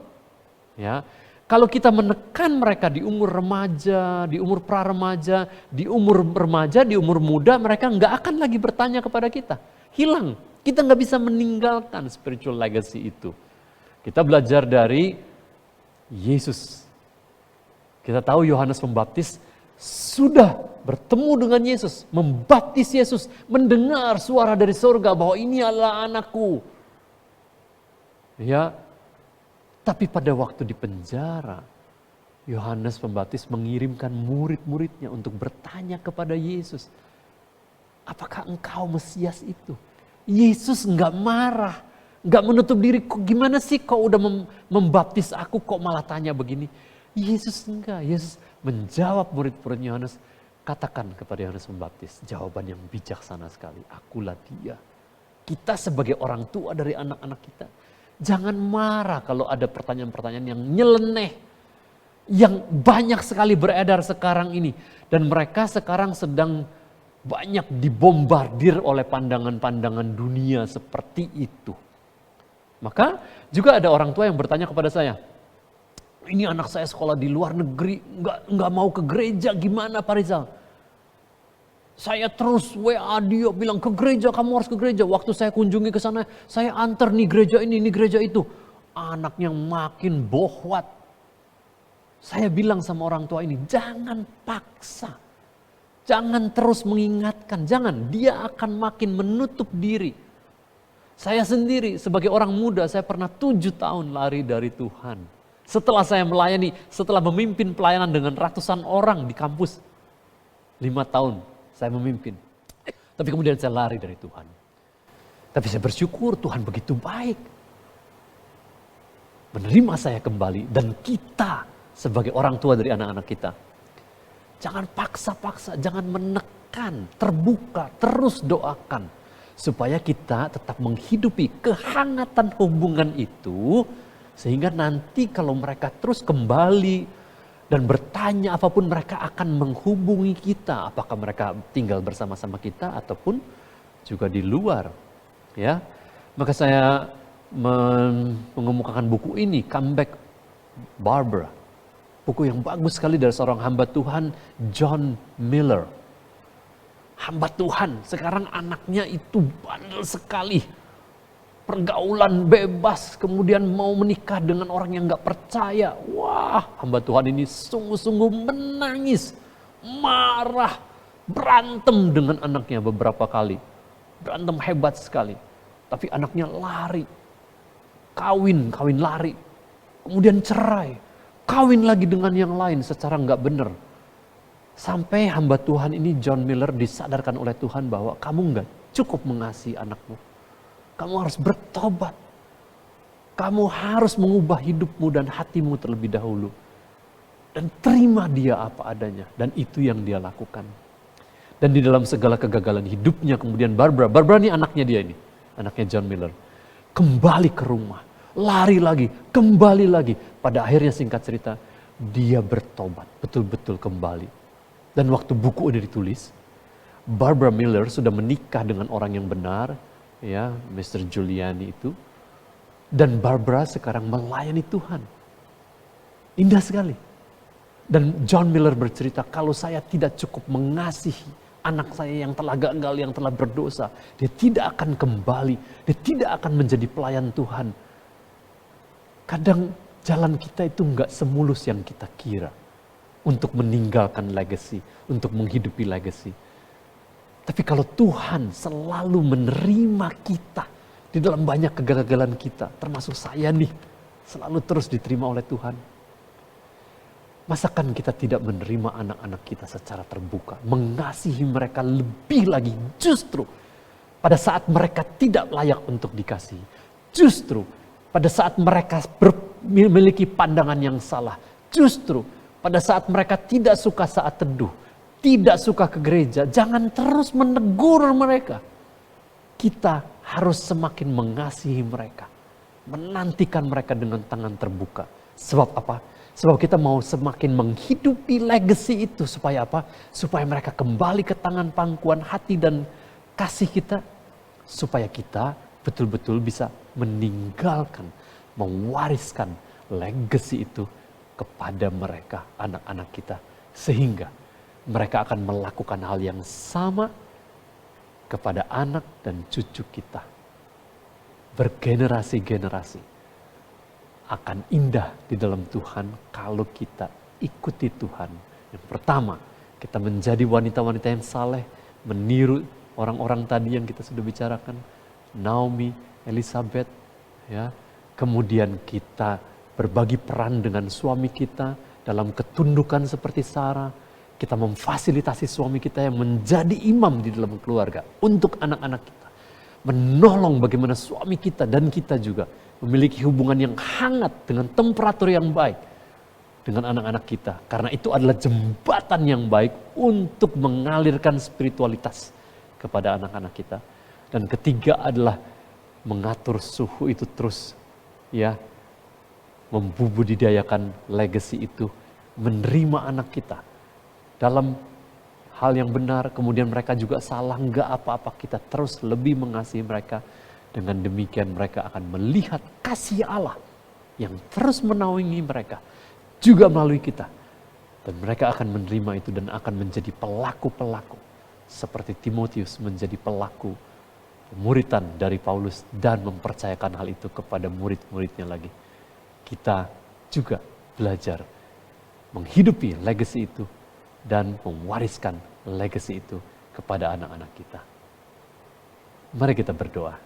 Ya. Kalau kita menekan mereka di umur remaja, di umur pra-remaja, di umur remaja, di umur muda, mereka enggak akan lagi bertanya kepada kita. Hilang. Kita enggak bisa meninggalkan spiritual legacy itu. Kita belajar dari Yesus. Kita tahu Yohanes Pembaptis sudah bertemu dengan Yesus, membaptis Yesus, mendengar suara dari surga bahwa ini adalah anakku. Ya, tapi pada waktu di penjara, Yohanes Pembaptis mengirimkan murid-muridnya untuk bertanya kepada Yesus, apakah engkau Mesias itu? Yesus enggak marah. Gak menutup diri, kok gimana sih kau udah membaptis aku kok malah tanya begini. Yesus enggak, Yesus menjawab murid-murid Yohanes, katakan kepada Yohanes Pembaptis, jawaban yang bijaksana sekali, akulah dia. Kita sebagai orang tua dari anak-anak kita, jangan marah kalau ada pertanyaan-pertanyaan yang nyeleneh, yang banyak sekali beredar sekarang ini. Dan mereka sekarang sedang banyak dibombardir oleh pandangan-pandangan dunia seperti itu. Maka juga ada orang tua yang bertanya kepada saya, ini anak saya sekolah di luar negeri, nggak mau ke gereja, gimana Pak Rizal? Saya terus WA dia bilang ke gereja, kamu harus ke gereja. Waktu saya kunjungi ke sana, saya antar nih gereja ini gereja itu. Anaknya makin bohwat. Saya bilang sama orang tua ini, jangan paksa. Jangan terus mengingatkan, jangan. Dia akan makin menutup diri. Saya sendiri sebagai orang muda, saya pernah 7 tahun lari dari Tuhan. Setelah saya melayani, setelah memimpin pelayanan dengan ratusan orang di kampus. 5 tahun saya memimpin. Tapi kemudian saya lari dari Tuhan. Tapi saya bersyukur Tuhan begitu baik. Menerima saya kembali dan kita sebagai orang tua dari anak-anak kita. Jangan paksa-paksa, jangan menekan, terbuka, terus doakan. Supaya kita tetap menghidupi kehangatan hubungan itu. Sehingga nanti kalau mereka terus kembali dan bertanya apapun, mereka akan menghubungi kita. Apakah mereka tinggal bersama-sama kita ataupun juga di luar. Ya, maka saya mengemukakan buku ini, Comeback Barbara. Buku yang bagus sekali dari seorang hamba Tuhan, John Miller. Hamba Tuhan, sekarang anaknya itu bandel sekali. Pergaulan bebas, kemudian mau menikah dengan orang yang gak percaya. Wah, hamba Tuhan ini sungguh-sungguh menangis, marah, berantem dengan anaknya beberapa kali. Berantem hebat sekali. Tapi anaknya lari, kawin lari, kemudian cerai. Kawin lagi dengan yang lain secara nggak benar. Sampai hamba Tuhan ini John Miller disadarkan oleh Tuhan bahwa kamu nggak cukup mengasihi anakmu. Kamu harus bertobat. Kamu harus mengubah hidupmu dan hatimu terlebih dahulu. Dan terima dia apa adanya. Dan itu yang dia lakukan. Dan di dalam segala kegagalan hidupnya kemudian Barbara ini anaknya dia ini. Anaknya John Miller. Kembali ke rumah. Lari lagi, kembali lagi. Pada akhirnya singkat cerita, dia bertobat, betul-betul kembali. Dan waktu buku ini ditulis, Barbara Miller sudah menikah dengan orang yang benar, ya, Mr. Giuliani itu. Dan Barbara sekarang melayani Tuhan. Indah sekali. Dan John Miller bercerita, kalau saya tidak cukup mengasihi anak saya yang telah gagal, yang telah berdosa, dia tidak akan kembali, dia tidak akan menjadi pelayan Tuhan. Kadang jalan kita itu enggak semulus yang kita kira. Untuk meninggalkan legacy, untuk menghidupi legacy. Tapi kalau Tuhan selalu menerima kita di dalam banyak kegagalan kita, termasuk saya nih, selalu terus diterima oleh Tuhan. Masakan kita tidak menerima anak-anak kita secara terbuka, mengasihi mereka lebih lagi, justru pada saat mereka tidak layak untuk dikasihi. Justru pada saat mereka memiliki pandangan yang salah. Justru pada saat mereka tidak suka saat teduh. Tidak suka ke gereja. Jangan terus menegur mereka. Kita harus semakin mengasihi mereka. Menantikan mereka dengan tangan terbuka. Sebab apa? Sebab kita mau semakin menghidupi legacy itu. Supaya apa? Supaya mereka kembali ke tangan pangkuan hati dan kasih kita. Supaya kita betul-betul bisa meninggalkan, mewariskan legacy itu kepada mereka, anak-anak kita. Sehingga mereka akan melakukan hal yang sama kepada anak dan cucu kita. Bergenerasi-generasi akan indah di dalam Tuhan kalau kita ikuti Tuhan. Yang pertama, kita menjadi wanita-wanita yang saleh, meniru orang-orang tadi yang kita sudah bicarakan. Naomi, Elizabeth, ya. Kemudian kita berbagi peran dengan suami kita dalam ketundukan seperti Sarah. Kita memfasilitasi suami kita yang menjadi imam di dalam keluarga untuk anak-anak kita. Menolong bagaimana suami kita dan kita juga memiliki hubungan yang hangat dengan temperatur yang baik dengan anak-anak kita. Karena itu adalah jembatan yang baik untuk mengalirkan spiritualitas kepada anak-anak kita. Dan ketiga adalah mengatur suhu itu terus, ya, membudidayakan legacy itu, menerima anak kita dalam hal yang benar, kemudian mereka juga salah, enggak apa-apa, kita terus lebih mengasihi mereka. Dengan demikian mereka akan melihat kasih Allah yang terus menaungi mereka, juga melalui kita. Dan mereka akan menerima itu dan akan menjadi pelaku-pelaku. Seperti Timotius menjadi pelaku pemuritan dari Paulus dan mempercayakan hal itu kepada murid-muridnya lagi. Kita juga belajar menghidupi legacy itu dan mewariskan legacy itu kepada anak-anak kita. Mari kita berdoa.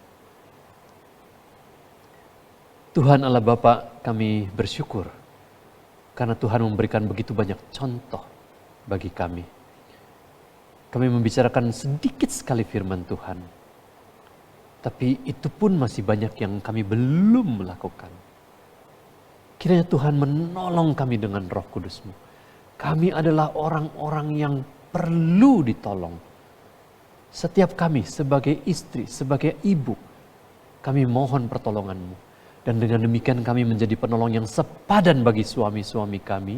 Tuhan Allah Bapa, kami bersyukur karena Tuhan memberikan begitu banyak contoh bagi kami. Kami membicarakan sedikit sekali firman Tuhan. Tapi itu pun masih banyak yang kami belum melakukan. Kiranya Tuhan menolong kami dengan Roh Kudus-Mu. Kami adalah orang-orang yang perlu ditolong. Setiap kami sebagai istri, sebagai ibu, kami mohon pertolongan-Mu. Dan dengan demikian kami menjadi penolong yang sepadan bagi suami-suami kami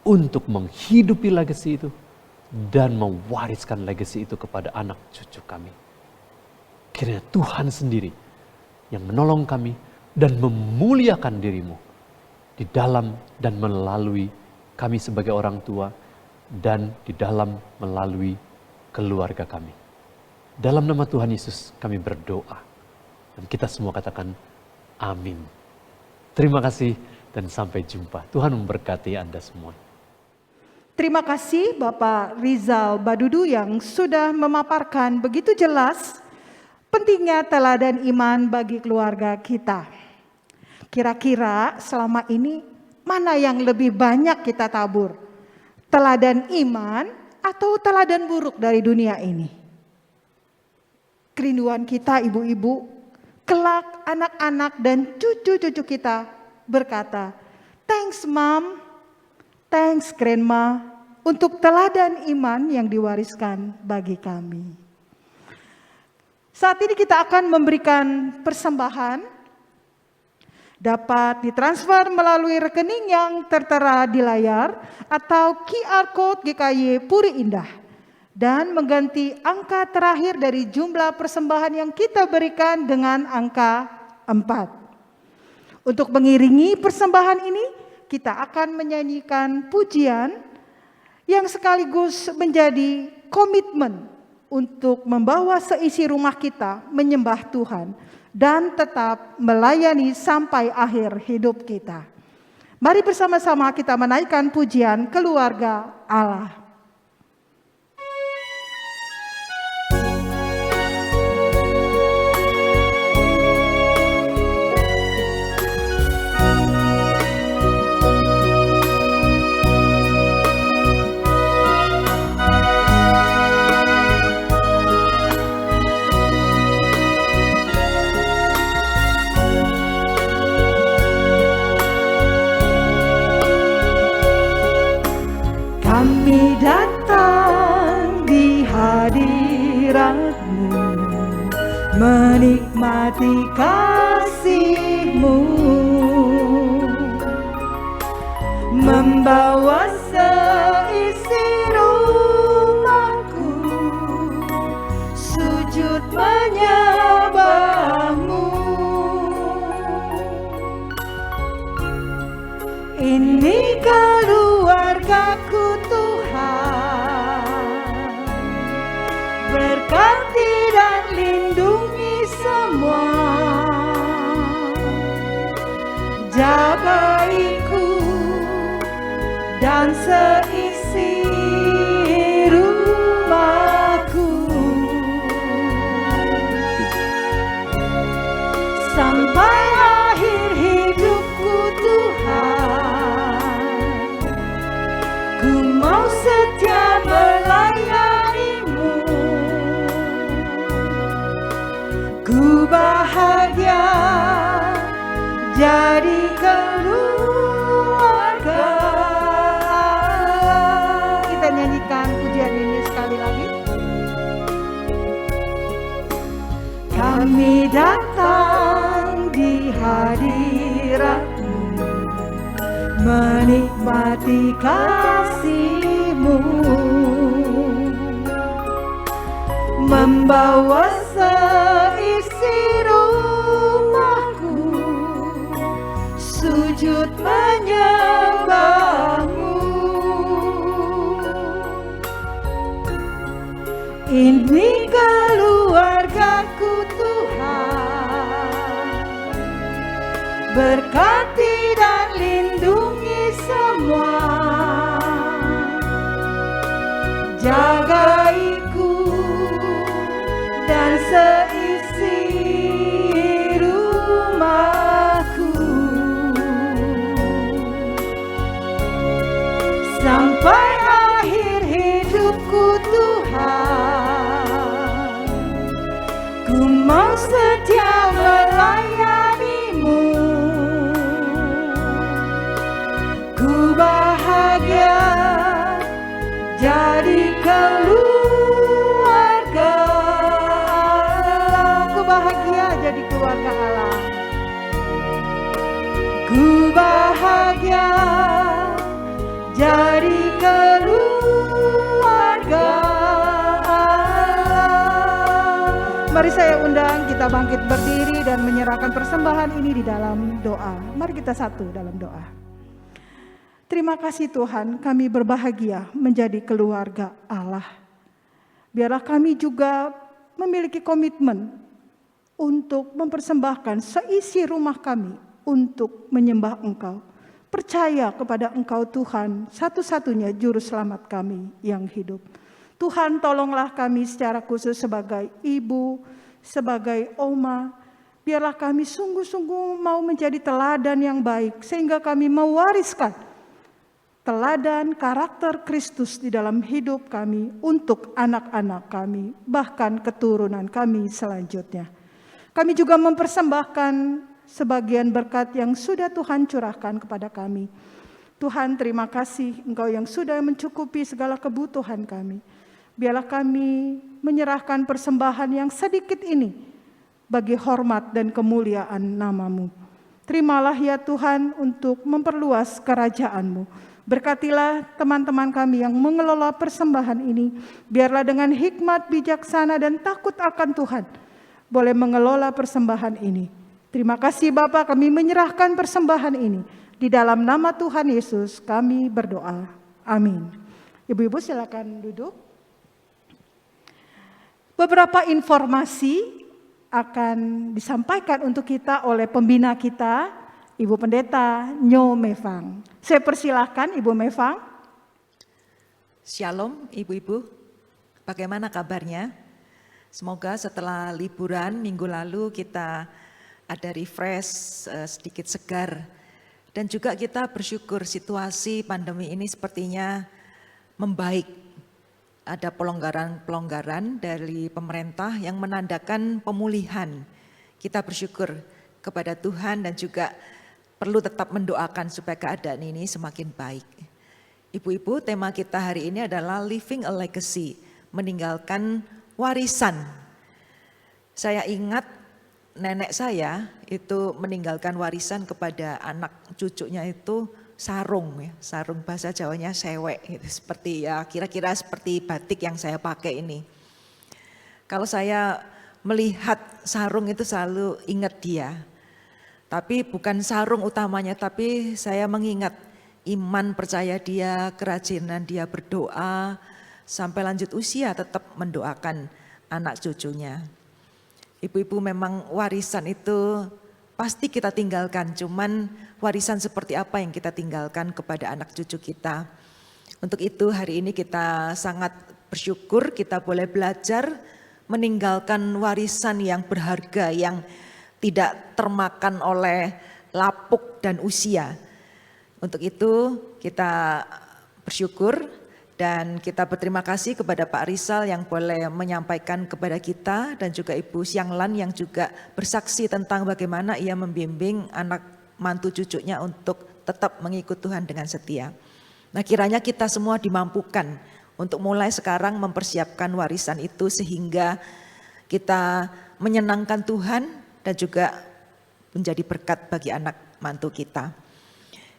untuk menghidupi legacy itu dan mewariskan legacy itu kepada anak cucu kami. Kiranya Tuhan sendiri yang menolong kami dan memuliakan diri-Mu di dalam dan melalui kami sebagai orang tua dan di dalam melalui keluarga kami. Dalam nama Tuhan Yesus kami berdoa dan kita semua katakan amin. Terima kasih dan sampai jumpa. Tuhan memberkati Anda semua. Terima kasih Bapak Rizal Badudu yang sudah memaparkan begitu jelas pentingnya teladan iman bagi keluarga kita. Kira-kira selama ini mana yang lebih banyak kita tabur? Teladan iman atau teladan buruk dari dunia ini? Kerinduan kita ibu-ibu, kelak anak-anak dan cucu-cucu kita berkata, "Thanks Mom, thanks Grandma untuk teladan iman yang diwariskan bagi kami." Saat ini kita akan memberikan persembahan, dapat ditransfer melalui rekening yang tertera di layar atau QR Code GKY Puri Indah dan mengganti angka terakhir dari jumlah persembahan yang kita berikan dengan angka 4. Untuk mengiringi persembahan ini, kita akan menyanyikan pujian yang sekaligus menjadi komitmen untuk membawa seisi rumah kita menyembah Tuhan dan tetap melayani sampai akhir hidup kita. Mari bersama-sama kita menaikkan pujian keluarga Allah. Kami datang di hadirat-Mu, menikmati kasih-Mu, membawa seisi rumahku, sujud menyembah-Mu. Ini keluargaku Tuhan, berkati dan lindungi semua, jagaiku dan seisi rumahku, sampai akhir hidupku Tuhan. Ku mau setia melayani-Mu, ku bahagia jadi keluarga. Kita nyanyikan pujian ini sekali lagi. Kami datang di hadirat-Mu, menikmati kasih-Mu, membawa seisi rumahku, sujud menyembah. Ini keluargaku Tuhan, berkati dan lindungi semua, jagaiku dan seisi rumahku, sampai akhir hidupku Tuhan, ku mau setia melayanimu, ku bahagia jadi keluarga Allah, ku bahagia jadi keluarga Allah, ku bahagia jadi keluarga Allah. Mari saya undang kita bangkit berdiri dan menyerahkan persembahan ini di dalam doa. Mari kita satu dalam doa. Terima kasih Tuhan, kami berbahagia menjadi keluarga Allah. Biarlah kami juga memiliki komitmen untuk mempersembahkan seisi rumah kami untuk menyembah Engkau. Percaya kepada Engkau Tuhan, satu-satunya juru selamat kami yang hidup. Tuhan, tolonglah kami secara khusus sebagai ibu, sebagai oma. Biarlah kami sungguh-sungguh mau menjadi teladan yang baik, sehingga kami mewariskan teladan karakter Kristus di dalam hidup kami untuk anak-anak kami, bahkan keturunan kami selanjutnya. Kami juga mempersembahkan sebagian berkat yang sudah Tuhan curahkan kepada kami. Tuhan, terima kasih Engkau yang sudah mencukupi segala kebutuhan kami. Biarlah kami menyerahkan persembahan yang sedikit ini bagi hormat dan kemuliaan nama-Mu. Terimalah ya Tuhan untuk memperluas kerajaan-Mu. Berkatilah teman-teman kami yang mengelola persembahan ini. Biarlah dengan hikmat, bijaksana, dan takut akan Tuhan boleh mengelola persembahan ini. Terima kasih Bapa, kami menyerahkan persembahan ini. Di dalam nama Tuhan Yesus kami berdoa. Amin. Ibu-ibu silakan duduk. Beberapa informasi akan disampaikan untuk kita oleh pembina kita, Ibu Pendeta Nyo Mevang. Saya persilahkan Ibu Mevang. Shalom ibu-ibu, bagaimana kabarnya? Semoga setelah liburan minggu lalu kita ada refresh, sedikit segar. Dan juga kita bersyukur situasi pandemi ini sepertinya membaik. Ada pelonggaran-pelonggaran dari pemerintah yang menandakan pemulihan. Kita bersyukur kepada Tuhan dan juga perlu tetap mendoakan supaya keadaan ini semakin baik. Ibu-ibu, tema kita hari ini adalah Living a Legacy, meninggalkan warisan. Saya ingat nenek saya itu meninggalkan warisan kepada anak cucunya itu sarung, ya, sarung bahasa Jawanya sewek, gitu. Seperti ya kira-kira seperti batik yang saya pakai ini. Kalau saya melihat sarung itu selalu ingat dia. Tapi bukan sarung utamanya, tapi saya mengingat iman percaya dia, kerajinan dia berdoa, sampai lanjut usia tetap mendoakan anak cucunya. Ibu-ibu, memang warisan itu pasti kita tinggalkan, cuman warisan seperti apa yang kita tinggalkan kepada anak cucu kita. Untuk itu hari ini kita sangat bersyukur kita boleh belajar meninggalkan warisan yang berharga, yang tidak termakan oleh lapuk dan usia. Untuk itu kita bersyukur dan kita berterima kasih kepada Pak Rizal yang boleh menyampaikan kepada kita dan juga Ibu Sianglan yang juga bersaksi tentang bagaimana ia membimbing anak mantu cucunya untuk tetap mengikut Tuhan dengan setia. Nah, kiranya kita semua dimampukan untuk mulai sekarang mempersiapkan warisan itu sehingga kita menyenangkan Tuhan dan juga menjadi berkat bagi anak mantu kita.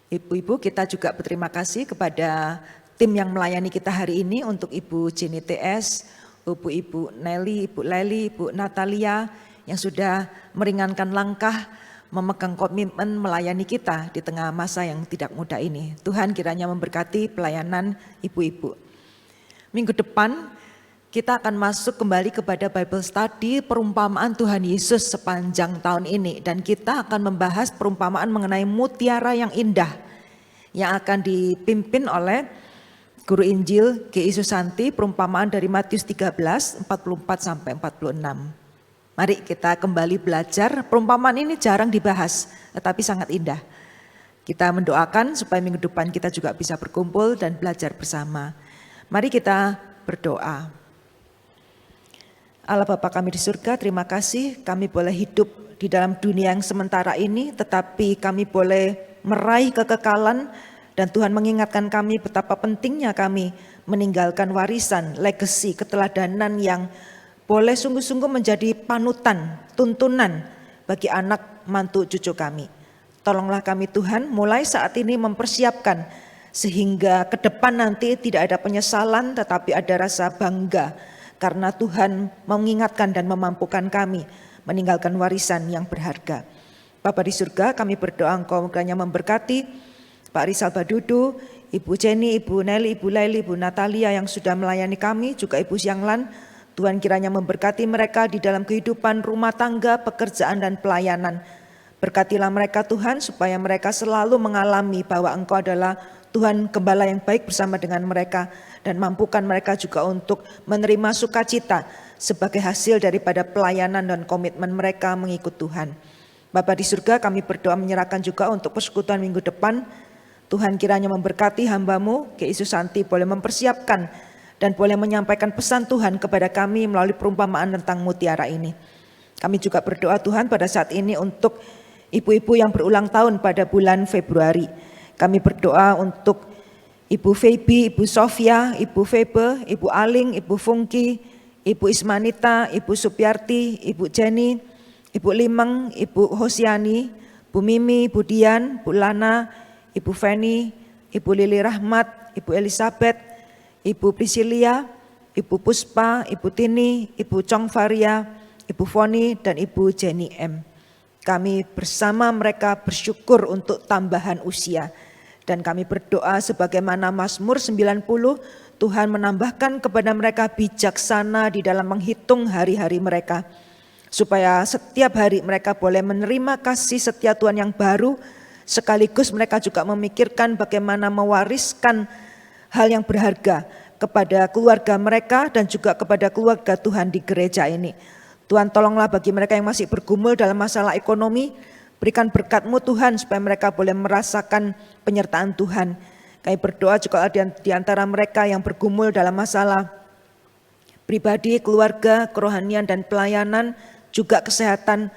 Ibu-ibu, kita juga berterima kasih kepada tim yang melayani kita hari ini untuk Ibu Jenny TS, Ibu Nelly, Ibu Leli, Ibu Natalia yang sudah meringankan langkah, memegang komitmen melayani kita di tengah masa yang tidak mudah ini. Tuhan kiranya memberkati pelayanan ibu-ibu. Minggu depan kita akan masuk kembali kepada Bible Study perumpamaan Tuhan Yesus sepanjang tahun ini. Dan kita akan membahas perumpamaan mengenai mutiara yang indah yang akan dipimpin oleh Guru Injil G.I. Susanti, perumpamaan dari Matius 13, 44 sampai 46. Mari kita kembali belajar, perumpamaan ini jarang dibahas tetapi sangat indah. Kita mendoakan supaya minggu depan kita juga bisa berkumpul dan belajar bersama. Mari kita berdoa. Allah Bapa kami di surga, terima kasih kami boleh hidup di dalam dunia yang sementara ini, tetapi kami boleh meraih kekekalan dan Tuhan mengingatkan kami betapa pentingnya kami meninggalkan warisan, legacy, keteladanan yang boleh sungguh-sungguh menjadi panutan, tuntunan bagi anak, mantu, cucu kami. Tolonglah kami Tuhan mulai saat ini mempersiapkan sehingga ke depan nanti tidak ada penyesalan tetapi ada rasa bangga karena Tuhan mengingatkan dan memampukan kami meninggalkan warisan yang berharga. Bapa di surga, kami berdoa Engkau kiranya memberkati Pak Rizal Badudu, Ibu Jenny, Ibu Nelly, Ibu Laili, Ibu Natalia yang sudah melayani kami, juga Ibu Sianglan. Tuhan kiranya memberkati mereka di dalam kehidupan rumah tangga, pekerjaan dan pelayanan. Berkatilah mereka Tuhan supaya mereka selalu mengalami bahwa Engkau adalah Tuhan Gembala yang baik bersama dengan mereka dan mampukan mereka juga untuk menerima sukacita sebagai hasil daripada pelayanan dan komitmen mereka mengikut Tuhan. Bapa di surga, kami berdoa menyerahkan juga untuk persekutuan minggu depan. Tuhan kiranya memberkati hamba-Mu, G.I. Susanti boleh mempersiapkan dan boleh menyampaikan pesan Tuhan kepada kami melalui perumpamaan tentang mutiara ini. Kami juga berdoa Tuhan pada saat ini untuk ibu-ibu yang berulang tahun pada bulan Februari. Kami berdoa untuk Ibu Feby, Ibu Sofia, Ibu Febe, Ibu Aling, Ibu Fungki, Ibu Ismanita, Ibu Supiarti, Ibu Jenny, Ibu Limeng, Ibu Hosiani, Bu Mimi, Bu Dian, Bu Lana, Ibu Feni, Ibu Lili Rahmat, Ibu Elizabeth, Ibu Priscilia, Ibu Puspa, Ibu Tini, Ibu Chong Faria, Ibu Foni, dan Ibu Jenny M. Kami bersama mereka bersyukur untuk tambahan usia. Dan kami berdoa sebagaimana Mazmur 90, Tuhan menambahkan kepada mereka bijaksana di dalam menghitung hari-hari mereka. Supaya setiap hari mereka boleh menerima kasih setia Tuhan yang baru, sekaligus mereka juga memikirkan bagaimana mewariskan hal yang berharga kepada keluarga mereka dan juga kepada keluarga Tuhan di gereja ini. Tuhan tolonglah bagi mereka yang masih bergumul dalam masalah ekonomi, berikan berkat-Mu Tuhan supaya mereka boleh merasakan penyertaan Tuhan. Kami berdoa juga di antara mereka yang bergumul dalam masalah pribadi, keluarga, kerohanian dan pelayanan, juga kesehatan.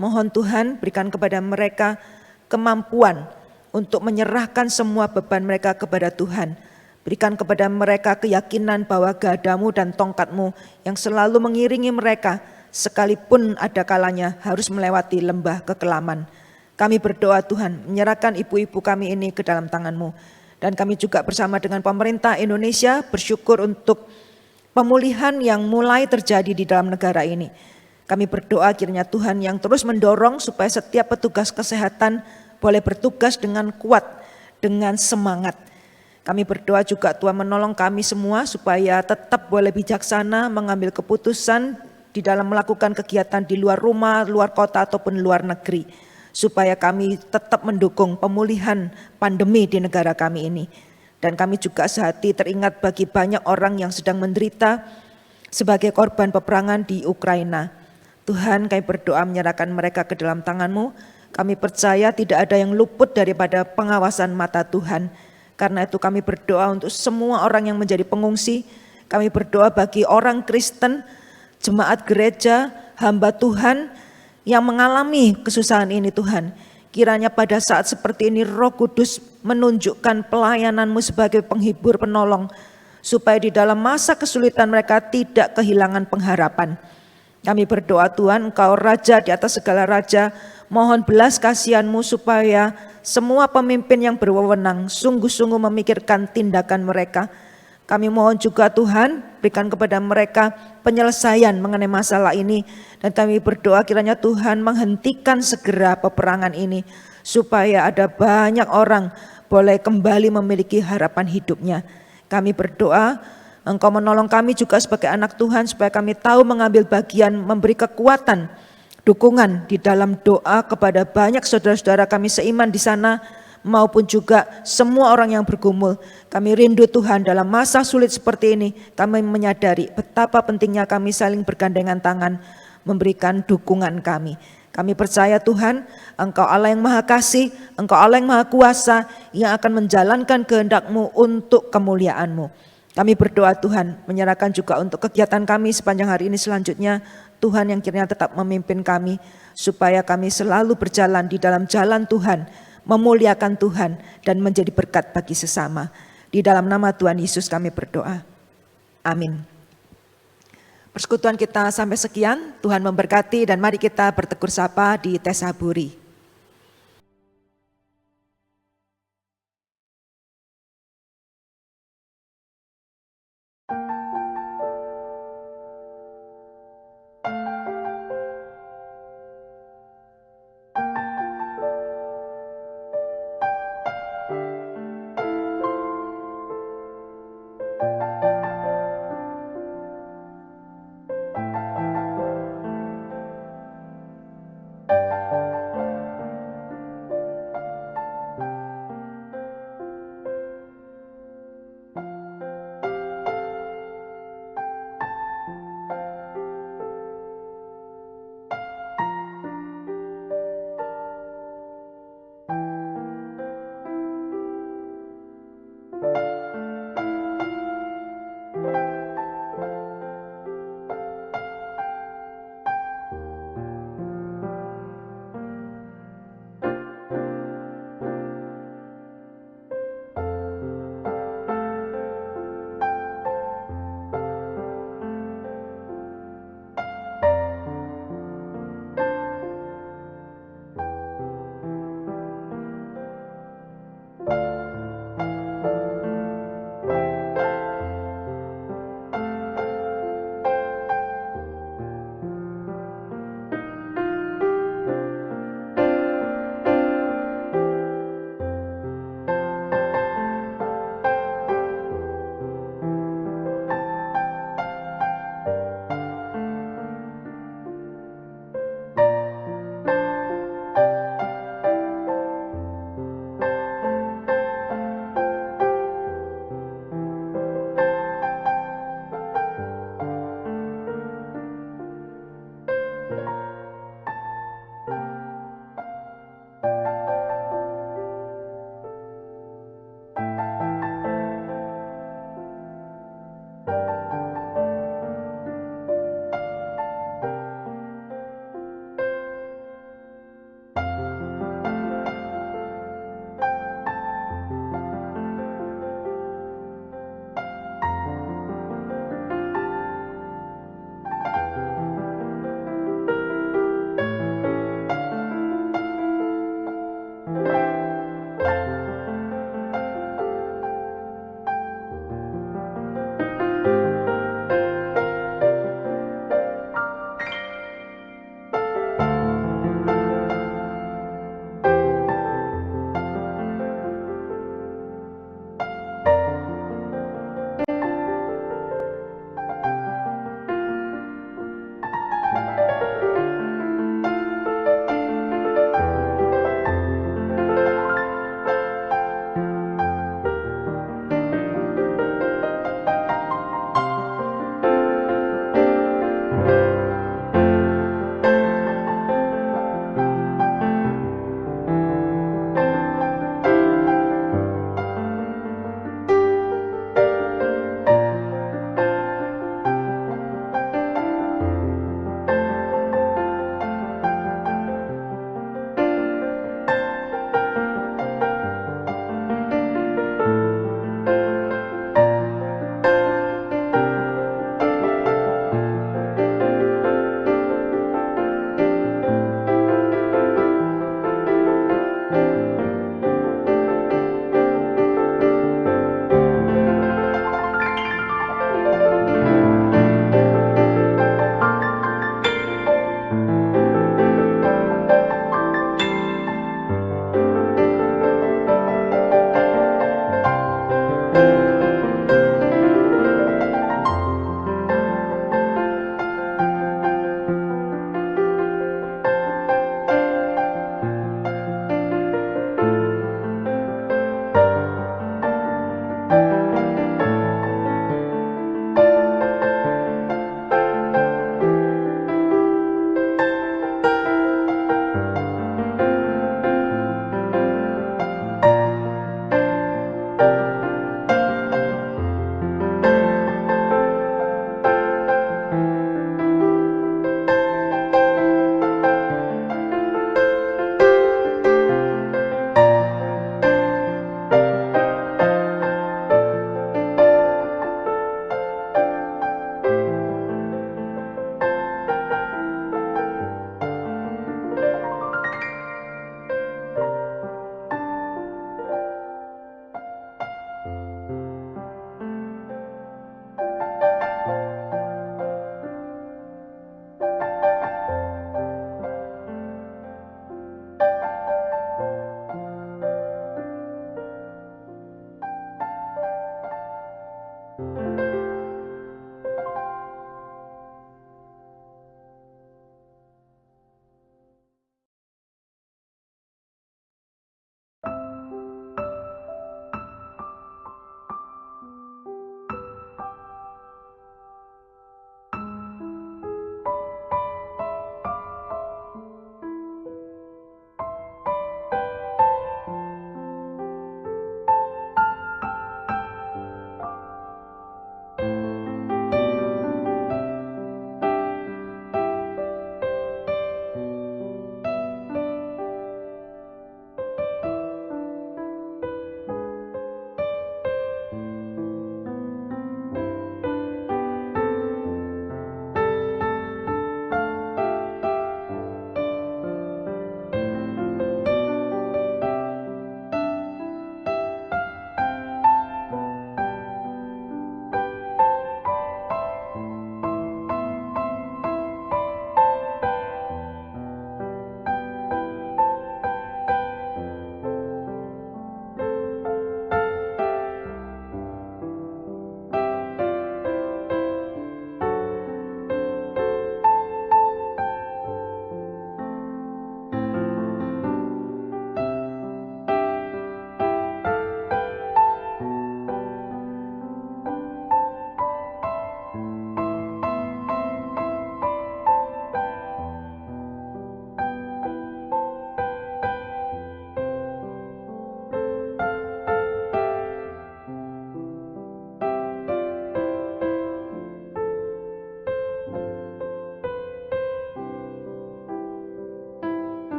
Mohon Tuhan berikan kepada mereka kemampuan untuk menyerahkan semua beban mereka kepada Tuhan. Berikan kepada mereka keyakinan bahwa gadamu dan tongkat-Mu yang selalu mengiringi mereka, sekalipun ada kalanya harus melewati lembah kekelaman. Kami berdoa Tuhan, menyerahkan ibu-ibu kami ini ke dalam tangan-Mu. Dan kami juga bersama dengan pemerintah Indonesia bersyukur untuk pemulihan yang mulai terjadi di dalam negara ini. Kami berdoa kiranya Tuhan yang terus mendorong supaya setiap petugas kesehatan boleh bertugas dengan kuat, dengan semangat. Kami berdoa juga Tuhan menolong kami semua supaya tetap boleh bijaksana mengambil keputusan di dalam melakukan kegiatan di luar rumah, luar kota ataupun luar negeri. Supaya kami tetap mendukung pemulihan pandemi di negara kami ini. Dan kami juga sehati teringat bagi banyak orang yang sedang menderita sebagai korban peperangan di Ukraina. Tuhan, kami berdoa menyerahkan mereka ke dalam tangan-Mu. Kami percaya tidak ada yang luput daripada pengawasan mata Tuhan. Karena itu kami berdoa untuk semua orang yang menjadi pengungsi. Kami berdoa bagi orang Kristen, jemaat gereja, hamba Tuhan yang mengalami kesusahan ini Tuhan. Kiranya pada saat seperti ini Roh Kudus menunjukkan pelayanan-Mu sebagai penghibur, penolong. Supaya di dalam masa kesulitan mereka tidak kehilangan pengharapan. Kami berdoa Tuhan, Engkau Raja di atas segala raja, mohon belas kasihan-Mu supaya semua pemimpin yang berwenang sungguh-sungguh memikirkan tindakan mereka. Kami mohon juga Tuhan, berikan kepada mereka penyelesaian mengenai masalah ini. Dan kami berdoa kiranya Tuhan menghentikan segera peperangan ini. Supaya ada banyak orang boleh kembali memiliki harapan hidupnya. Kami berdoa Engkau menolong kami juga sebagai anak Tuhan supaya kami tahu mengambil bagian, memberi kekuatan, dukungan di dalam doa kepada banyak saudara-saudara kami seiman di sana maupun juga semua orang yang bergumul. Kami rindu Tuhan dalam masa sulit seperti ini, kami menyadari betapa pentingnya kami saling bergandengan tangan memberikan dukungan kami. Kami percaya Tuhan, Engkau Allah yang Maha Kasih, Engkau Allah yang Maha Kuasa yang akan menjalankan kehendak-Mu untuk kemuliaan-Mu. Kami berdoa Tuhan, menyerahkan juga untuk kegiatan kami sepanjang hari ini selanjutnya, Tuhan yang kiranya tetap memimpin kami, supaya kami selalu berjalan di dalam jalan Tuhan, memuliakan Tuhan dan menjadi berkat bagi sesama. Di dalam nama Tuhan Yesus kami berdoa. Amin. Persekutuan kita sampai sekian, Tuhan memberkati dan mari kita bertegur sapa di Tesaburi.